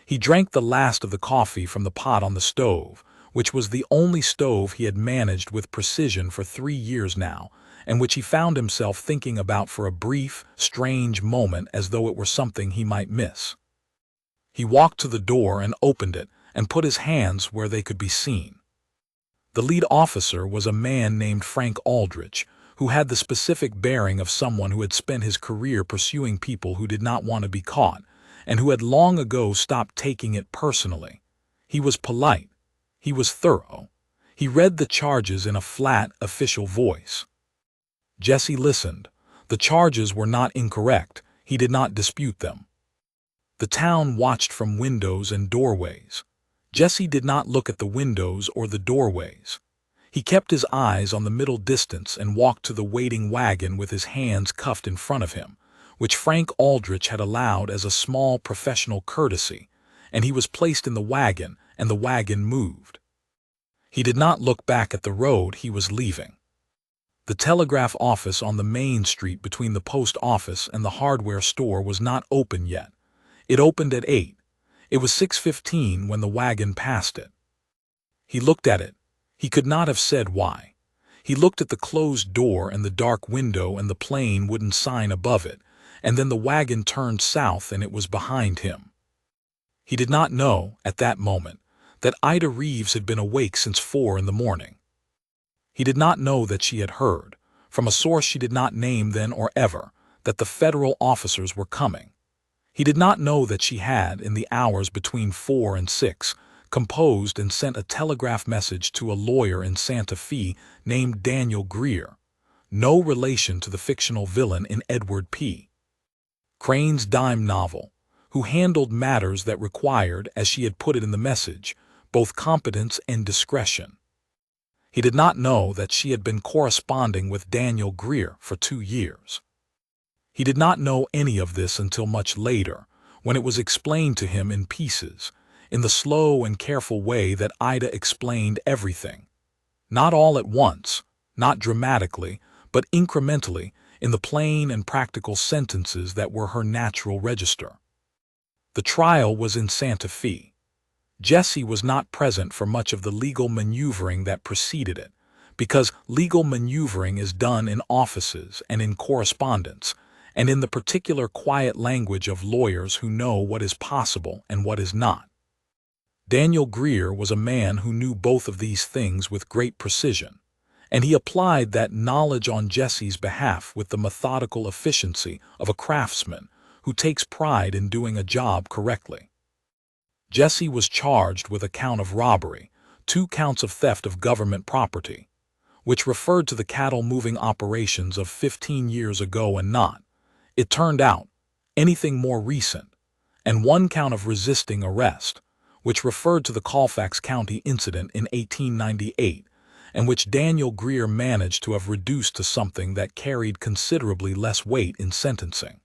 He drank the last of the coffee from the pot on the stove, which was the only stove he had managed with precision for 3 years now, and which he found himself thinking about for a brief, strange moment as though it were something he might miss. He walked to the door and opened it and put his hands where they could be seen. The lead officer was a man named Frank Aldrich, who had the specific bearing of someone who had spent his career pursuing people who did not want to be caught, and who had long ago stopped taking it personally. He was polite. He was thorough. He read the charges in a flat, official voice. Jesse listened. The charges were not incorrect. He did not dispute them. The town watched from windows and doorways. Jesse did not look at the windows or the doorways. He kept his eyes on the middle distance and walked to the waiting wagon with his hands cuffed in front of him, which Frank Aldrich had allowed as a small professional courtesy, and he was placed in the wagon, and the wagon moved. He did not look back at the road he was leaving. The telegraph office on the main street between the post office and the hardware store was not open yet. It opened at 8. It was 6:15 when the wagon passed it. He looked at it. He could not have said why. He looked at the closed door and the dark window and the plain wooden sign above it, and then the wagon turned south and it was behind him. He did not know, at that moment, that Ida Reeves had been awake since 4 in the morning. He did not know that she had heard, from a source she did not name then or ever, that the federal officers were coming. He did not know that she had, in the hours between 4 and 6, composed and sent a telegraph message to a lawyer in Santa Fe named Daniel Greer, no relation to the fictional villain in Edward P. Crane's dime novel, who handled matters that required, as she had put it in the message, both competence and discretion. He did not know that she had been corresponding with Daniel Greer for 2 years. He did not know any of this until much later, when it was explained to him in pieces, in the slow and careful way that Ida explained everything. Not all at once, not dramatically, but incrementally, in the plain and practical sentences that were her natural register. The trial was in Santa Fe. Jesse was not present for much of the legal maneuvering that preceded it, because legal maneuvering is done in offices and in correspondence, and in the particular quiet language of lawyers who know what is possible and what is not. Daniel Greer was a man who knew both of these things with great precision, and he applied that knowledge on Jesse's behalf with the methodical efficiency of a craftsman who takes pride in doing a job correctly. Jesse was charged with a count of robbery, 2 counts of theft of government property, which referred to the cattle-moving operations of 15 years ago and not, it turned out, anything more recent, and 1 count of resisting arrest, which referred to the Colfax County incident in 1898, and which Daniel Greer managed to have reduced to something that carried considerably less weight in sentencing.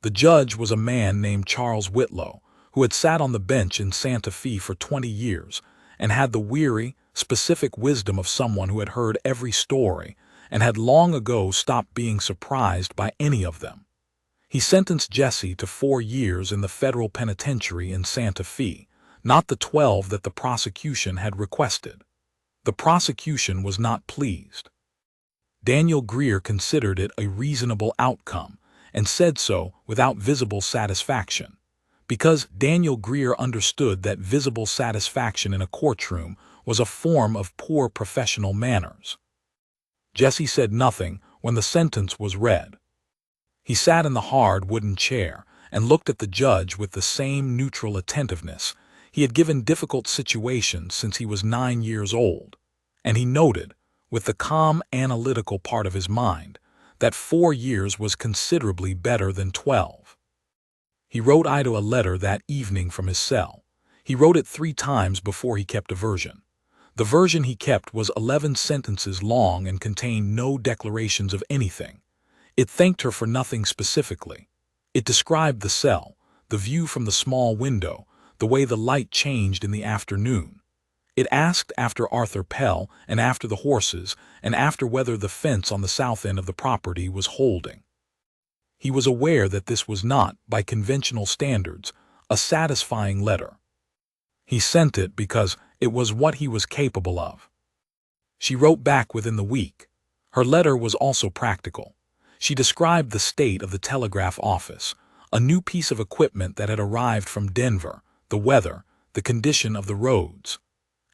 The judge was a man named Charles Whitlow, who had sat on the bench in Santa Fe for 20 years and had the weary, specific wisdom of someone who had heard every story and had long ago stopped being surprised by any of them. He sentenced Jesse to 4 years in the federal penitentiary in Santa Fe, not the 12 that the prosecution had requested. The prosecution was not pleased. Daniel Greer considered it a reasonable outcome and said so without visible satisfaction, because Daniel Greer understood that visible satisfaction in a courtroom was a form of poor professional manners. Jesse said nothing when the sentence was read. He sat in the hard wooden chair and looked at the judge with the same neutral attentiveness he had given difficult situations since he was 9 years old, and he noted, with the calm analytical part of his mind, that 4 years was considerably better than 12. He wrote Ida a letter that evening from his cell. He wrote it 3 times before he kept a version. The version he kept was 11 sentences long and contained no declarations of anything. It thanked her for nothing specifically. It described the cell, the view from the small window, the way the light changed in the afternoon. It asked after Arthur Pell and after the horses and after whether the fence on the south end of the property was holding. He was aware that this was not, by conventional standards, a satisfying letter. He sent it because it was what he was capable of. She wrote back within the week. Her letter was also practical. She described the state of the telegraph office, a new piece of equipment that had arrived from Denver, the weather, the condition of the roads.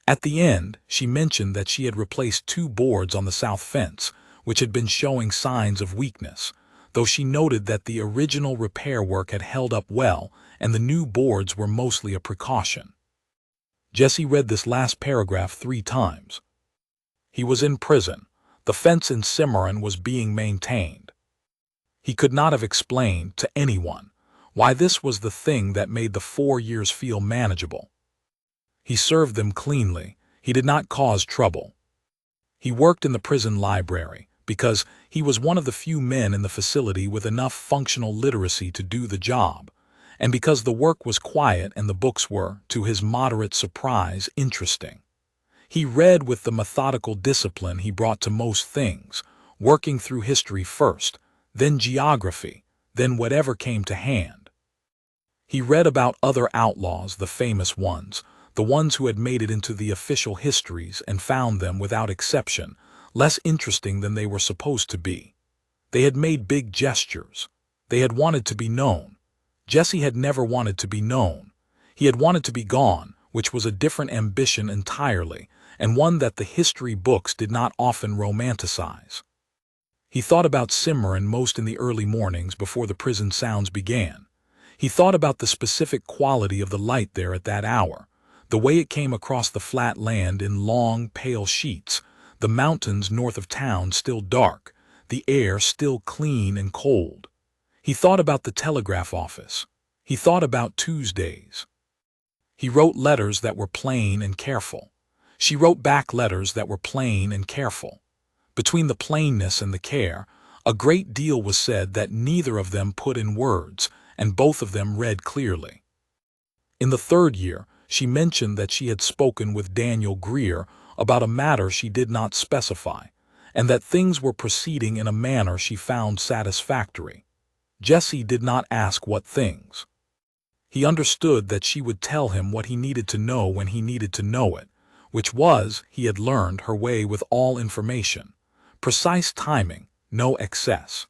At the end, she mentioned that she had replaced 2 boards on the south fence, which had been showing signs of weakness, though she noted that the original repair work had held up well and the new boards were mostly a precaution. Jesse read this last paragraph 3 times. He was in prison. The fence in Cimarron was being maintained. He could not have explained to anyone why this was the thing that made the 4 years feel manageable. He served them cleanly. He did not cause trouble. He worked in the prison library because he was one of the few men in the facility with enough functional literacy to do the job, and because the work was quiet and the books were, to his moderate surprise, interesting. He read with the methodical discipline he brought to most things, working through history first, then geography, then whatever came to hand. He read about other outlaws, the famous ones, the ones who had made it into the official histories, and found them, without exception, less interesting than they were supposed to be. They had made big gestures. They had wanted to be known. Jesse had never wanted to be known. He had wanted to be gone, which was a different ambition entirely, and one that the history books did not often romanticize. He thought about Cimarron most in the early mornings before the prison sounds began. He thought about the specific quality of the light there at that hour, the way it came across the flat land in long, pale sheets, the mountains north of town still dark, the air still clean and cold. He thought about the telegraph office. He thought about Tuesdays. He wrote letters that were plain and careful. She wrote back letters that were plain and careful. Between the plainness and the care, a great deal was said that neither of them put in words, and both of them read clearly. In the 3rd year, she mentioned that she had spoken with Daniel Greer about a matter she did not specify, and that things were proceeding in a manner she found satisfactory. Jesse did not ask what things. He understood that she would tell him what he needed to know when he needed to know it, which was, he had learned, her way with all information. Precise timing, no excess.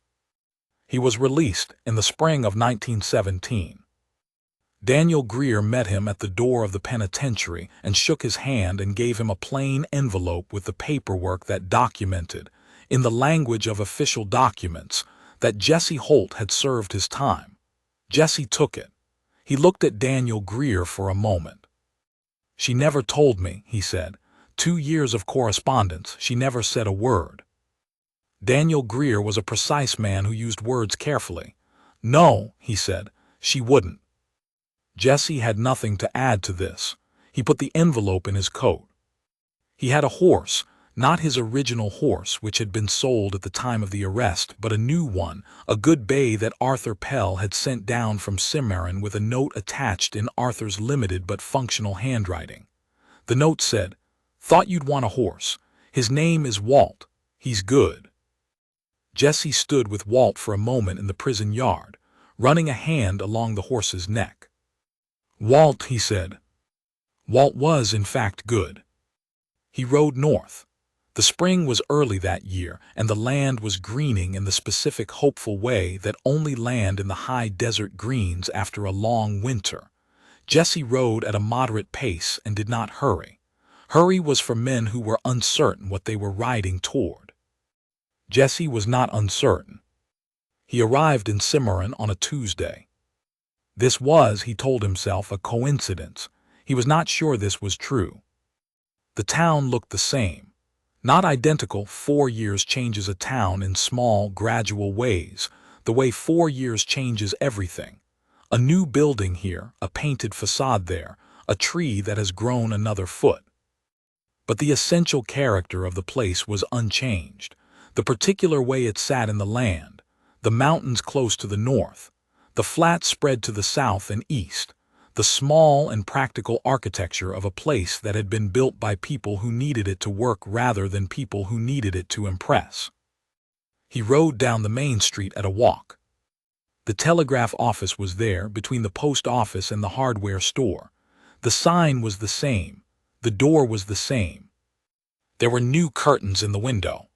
He was released in the spring of 1917. Daniel Greer met him at the door of the penitentiary and shook his hand and gave him a plain envelope with the paperwork that documented, in the language of official documents, that Jesse Holt had served his time. Jesse took it. He looked at Daniel Greer for a moment. "She never told me," he said. 2 years of correspondence, she never said a word. Daniel Greer was a precise man who used words carefully. "No," he said, "she wouldn't." Jesse had nothing to add to this. He put the envelope in his coat. He had a horse, not his original horse, which had been sold at the time of the arrest, but a new one, a good bay that Arthur Pell had sent down from Cimarron with a note attached in Arthur's limited but functional handwriting. The note said, "Thought you'd want a horse. His name is Walt. He's good." Jesse stood with Walt for a moment in the prison yard, running a hand along the horse's neck. "Walt," he said. Walt was, in fact, good. He rode north. The spring was early that year, and the land was greening in the specific hopeful way that only land in the high desert greens after a long winter. Jesse rode at a moderate pace and did not hurry. Hurry was for men who were uncertain what they were riding toward. Jesse was not uncertain. He arrived in Cimarron on a Tuesday. This was, he told himself, a coincidence. He was not sure this was true. The town looked the same. Not identical. 4 years changes a town in small, gradual ways, the way 4 years changes everything. A new building here, a painted facade there, a tree that has grown another foot. But the essential character of the place was unchanged. The particular way it sat in the land, the mountains close to the north, the flats spread to the south and east, the small and practical architecture of a place that had been built by people who needed it to work rather than people who needed it to impress. He rode down the main street at a walk. The telegraph office was there, between the post office and the hardware store. The sign was the same. The door was the same. There were new curtains in the window.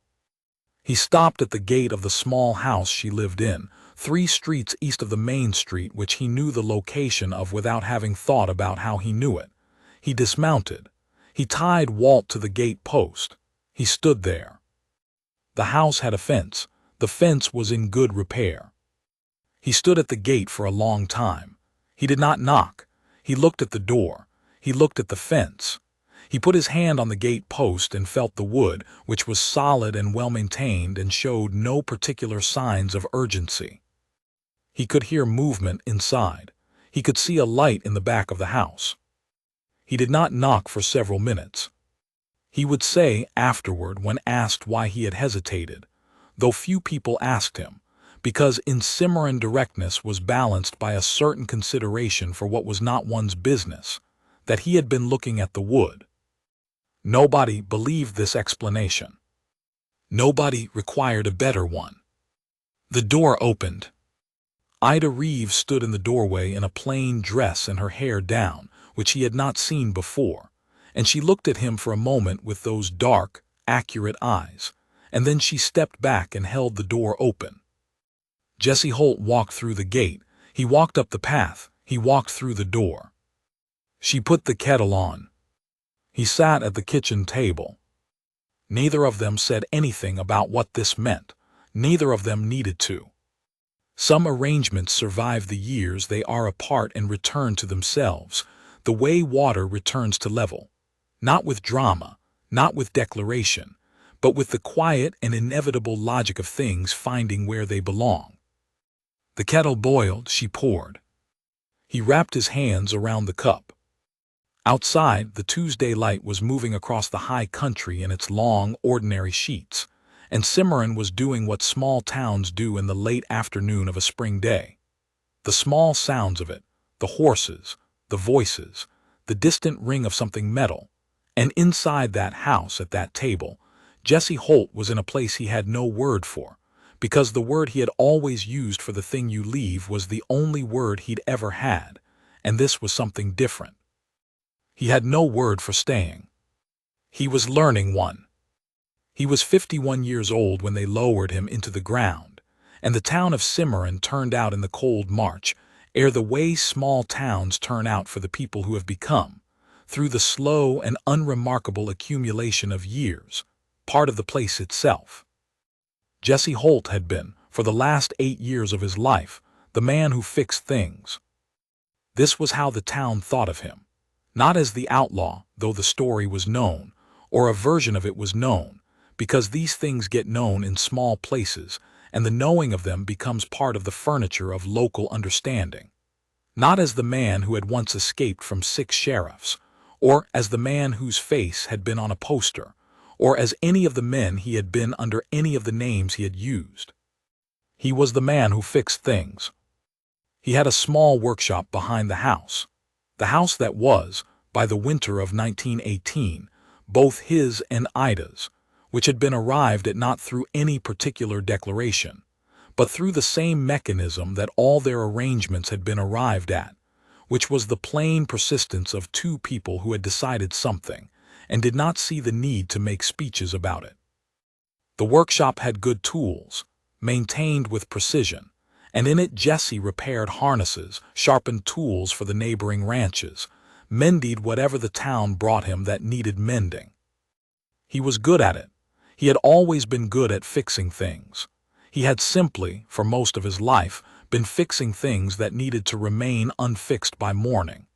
He stopped at the gate of the small house she lived in, 3 streets east of the main street, which he knew the location of without having thought about how he knew it. He dismounted. He tied Walt to the gate post. He stood there. The house had a fence. The fence was in good repair. He stood at the gate for a long time. He did not knock. He looked at the door. He looked at the fence. He put his hand on the gate post and felt the wood, which was solid and well-maintained and showed no particular signs of urgency. He could hear movement inside. He could see a light in the back of the house. He did not knock for several minutes. He would say afterward, when asked why he had hesitated, though few people asked him, because in Cimarron directness was balanced by a certain consideration for what was not one's business, that he had been looking at the wood. Nobody believed this explanation. Nobody required a better one. The door opened. Ida Reeves stood in the doorway in a plain dress and her hair down, which he had not seen before, and she looked at him for a moment with those dark, accurate eyes, and then she stepped back and held the door open. Jesse Holt walked through the gate. He walked up the path. He walked through the door. She put the kettle on. He sat at the kitchen table. Neither of them said anything about what this meant. Neither of them needed to. Some arrangements survive the years they are apart and return to themselves, the way water returns to level. Not with drama, not with declaration, but with the quiet and inevitable logic of things finding where they belong. The kettle boiled, she poured. He wrapped his hands around the cup. Outside, the Tuesday light was moving across the high country in its long, ordinary sheets, and Cimarron was doing what small towns do in the late afternoon of a spring day. The small sounds of it, the horses, the voices, the distant ring of something metal, and inside that house at that table, Jesse Holt was in a place he had no word for, because the word he had always used for the thing you leave was the only word he'd ever had, and this was something different. He had no word for staying. He was learning one. He was 51 years old when they lowered him into the ground, and the town of Cimarron turned out in the cold March, ere the way small towns turn out for the people who have become, through the slow and unremarkable accumulation of years, part of the place itself. Jesse Holt had been, for the last 8 years of his life, the man who fixed things. This was how the town thought of him. Not as the outlaw, though the story was known, or a version of it was known, because these things get known in small places, and the knowing of them becomes part of the furniture of local understanding. Not as the man who had once escaped from 6 sheriffs, or as the man whose face had been on a poster, or as any of the men he had been under any of the names he had used. He was the man who fixed things. He had a small workshop behind the house that was, by the winter of 1918, both his and Ida's, which had been arrived at not through any particular declaration, but through the same mechanism that all their arrangements had been arrived at, which was the plain persistence of 2 people who had decided something, and did not see the need to make speeches about it. The workshop had good tools, maintained with precision, and in it Jesse repaired harnesses, sharpened tools for the neighboring ranches, mended whatever the town brought him that needed mending. He was good at it. He had always been good at fixing things. He had simply, for most of his life, been fixing things that needed to remain unfixed by morning.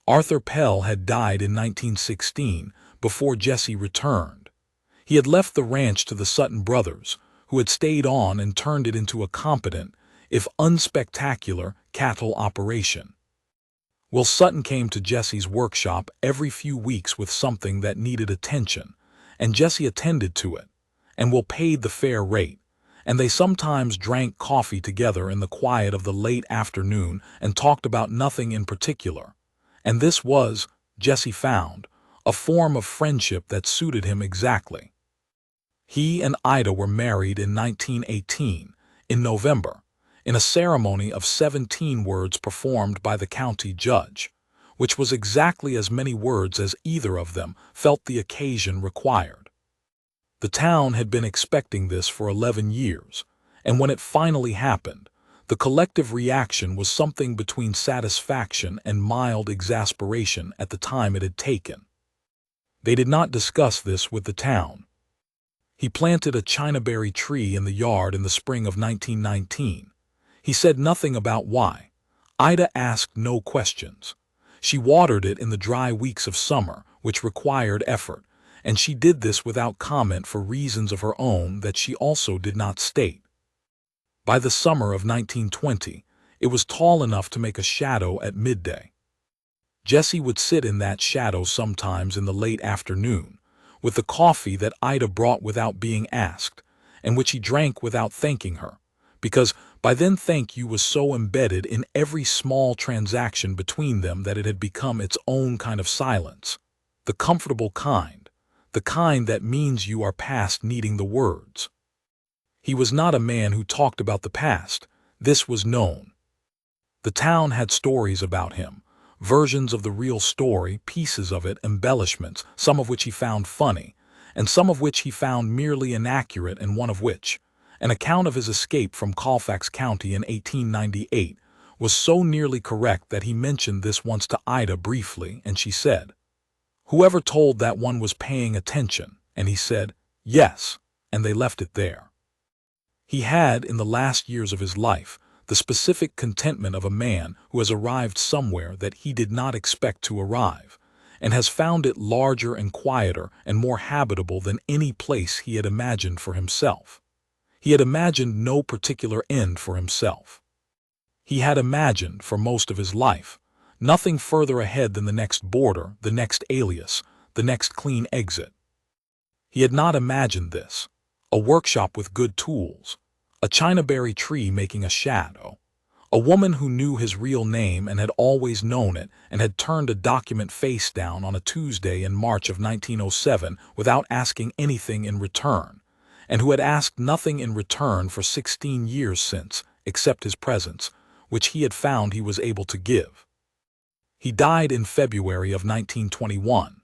Arthur Pell had died in 1916, before Jesse returned. He had left the ranch to the Sutton brothers, who had stayed on and turned it into a competent, if unspectacular, cattle operation. Will Sutton came to Jesse's workshop every few weeks with something that needed attention, and Jesse attended to it, and Will paid the fair rate, and they sometimes drank coffee together in the quiet of the late afternoon and talked about nothing in particular, and this was, Jesse found, a form of friendship that suited him exactly. He and Ida were married in 1918, in November, in a ceremony of 17 words performed by the county judge, which was exactly as many words as either of them felt the occasion required. The town had been expecting this for 11 years, and when it finally happened, The collective reaction was something between satisfaction and mild exasperation at the time it had taken. They did not discuss this with the town. He planted a chinaberry tree in the yard in the spring of 1919. He said nothing about why. Ida asked no questions. She watered it in the dry weeks of summer, which required effort, and she did this without comment for reasons of her own that she also did not state. By the summer of 1920, it was tall enough to make a shadow at midday. Jessie would sit in that shadow sometimes in the late afternoon, with the coffee that Ida brought without being asked, and which he drank without thanking her, because by then thank you was so embedded in every small transaction between them that it had become its own kind of silence, the comfortable kind, the kind that means you are past needing the words. He was not a man who talked about the past. This was known. The town had stories about him, versions of the real story, pieces of it, embellishments, some of which he found funny, and some of which he found merely inaccurate, and one of which, an account of his escape from Colfax County in 1898, was so nearly correct that he mentioned this once to Ida briefly, and she said, "Whoever told that one was paying attention?" And he said, "Yes," and they left it there. He had, in the last years of his life, the specific contentment of a man who has arrived somewhere that he did not expect to arrive, and has found it larger and quieter and more habitable than any place he had imagined for himself. He had imagined no particular end for himself. He had imagined, for most of his life, nothing further ahead than the next border, the next alias, the next clean exit. He had not imagined this. A workshop with good tools, a chinaberry tree making a shadow, a woman who knew his real name and had always known it and had turned a document face down on a Tuesday in March of 1907 without asking anything in return, and who had asked nothing in return for 16 years since, except his presence, which he had found he was able to give. He died in February of 1921.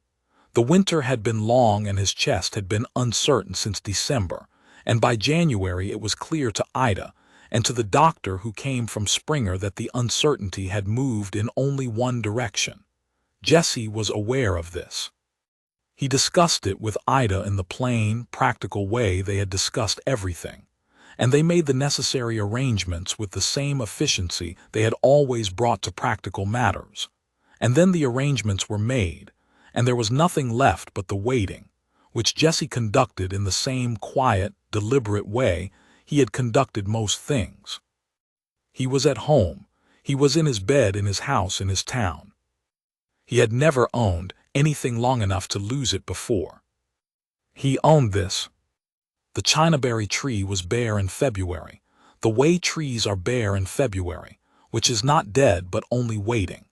The winter had been long and his chest had been uncertain since December, and by January it was clear to Ida and to the doctor who came from Springer that the uncertainty had moved in only one direction. Jessie was aware of this. He discussed it with Ida in the plain, practical way they had discussed everything, and they made the necessary arrangements with the same efficiency they had always brought to practical matters. And then the arrangements were made, and there was nothing left but the waiting, which Jessie conducted in the same quiet, deliberate way he had conducted most things. He was at home. He was in his bed in his house in his town. He had never owned anything long enough to lose it before. He owned this. The chinaberry tree was bare in February, the way trees are bare in February, which is not dead but only waiting.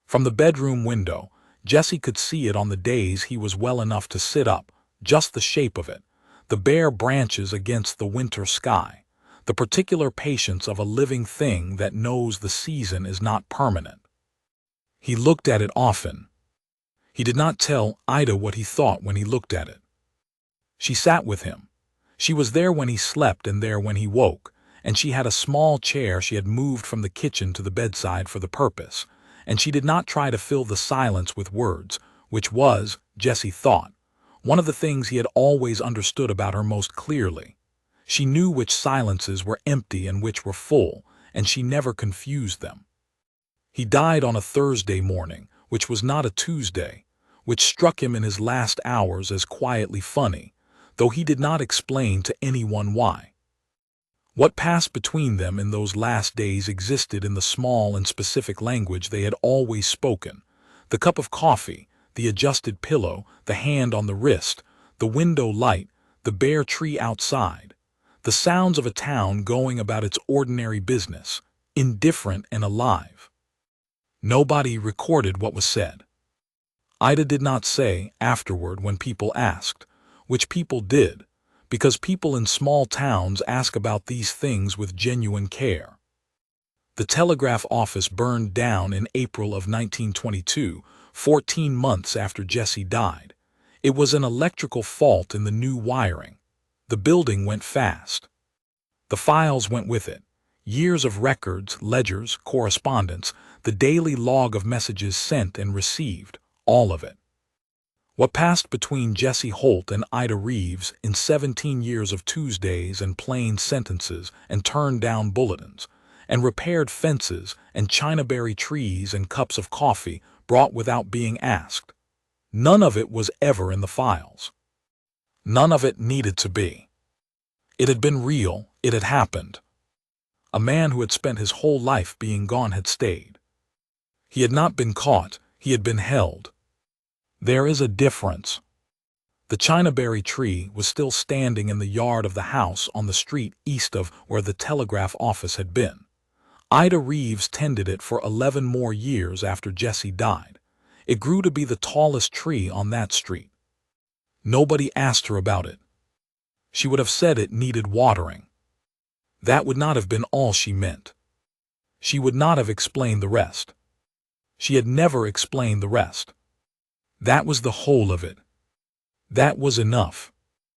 From the bedroom window, Jessie could see it on the days he was well enough to sit up, just the shape of it, the bare branches against the winter sky, the particular patience of a living thing that knows the season is not permanent. He looked at it often. He did not tell Ida what he thought when he looked at it. She sat with him. She was there when he slept and there when he woke, and she had a small chair she had moved from the kitchen to the bedside for the purpose, and she did not try to fill the silence with words, which was, Jessie thought, one of the things he had always understood about her most clearly. She knew which silences were empty and which were full, and she never confused them. He died on a Thursday morning, which was not a Tuesday, which struck him in his last hours as quietly funny, though he did not explain to anyone why. What passed between them in those last days existed in the small and specific language they had always spoken: the cup of coffee, the adjusted pillow, the hand on the wrist, the window light, the bare tree outside, the sounds of a town going about its ordinary business, indifferent and alive. Nobody recorded what was said. Ida did not say, afterward when people asked, which people did, because people in small towns ask about these things with genuine care. The telegraph office burned down in April of 1922, 14 months after Jessie died. It was an electrical fault in the new wiring. The building went fast. The files went with it. Years of records, ledgers, correspondence, the daily log of messages sent and received, all of it. What passed between Jesse Holt and Ida Reeves in 17 years of Tuesdays and plain sentences and turned-down bulletins, and repaired fences and Chinaberry trees and cups of coffee brought without being asked. None of it was ever in the files. None of it needed to be. It had been real, it had happened. A man who had spent his whole life being gone had stayed. He had not been caught, he had been held. There is a difference. The Chinaberry tree was still standing in the yard of the house on the street east of where the telegraph office had been. Ida Reeves tended it for 11 more years after Jesse died. It grew to be the tallest tree on that street. Nobody asked her about it. She would have said it needed watering. That would not have been all she meant. She would not have explained the rest. She had never explained the rest. That was the whole of it. That was enough.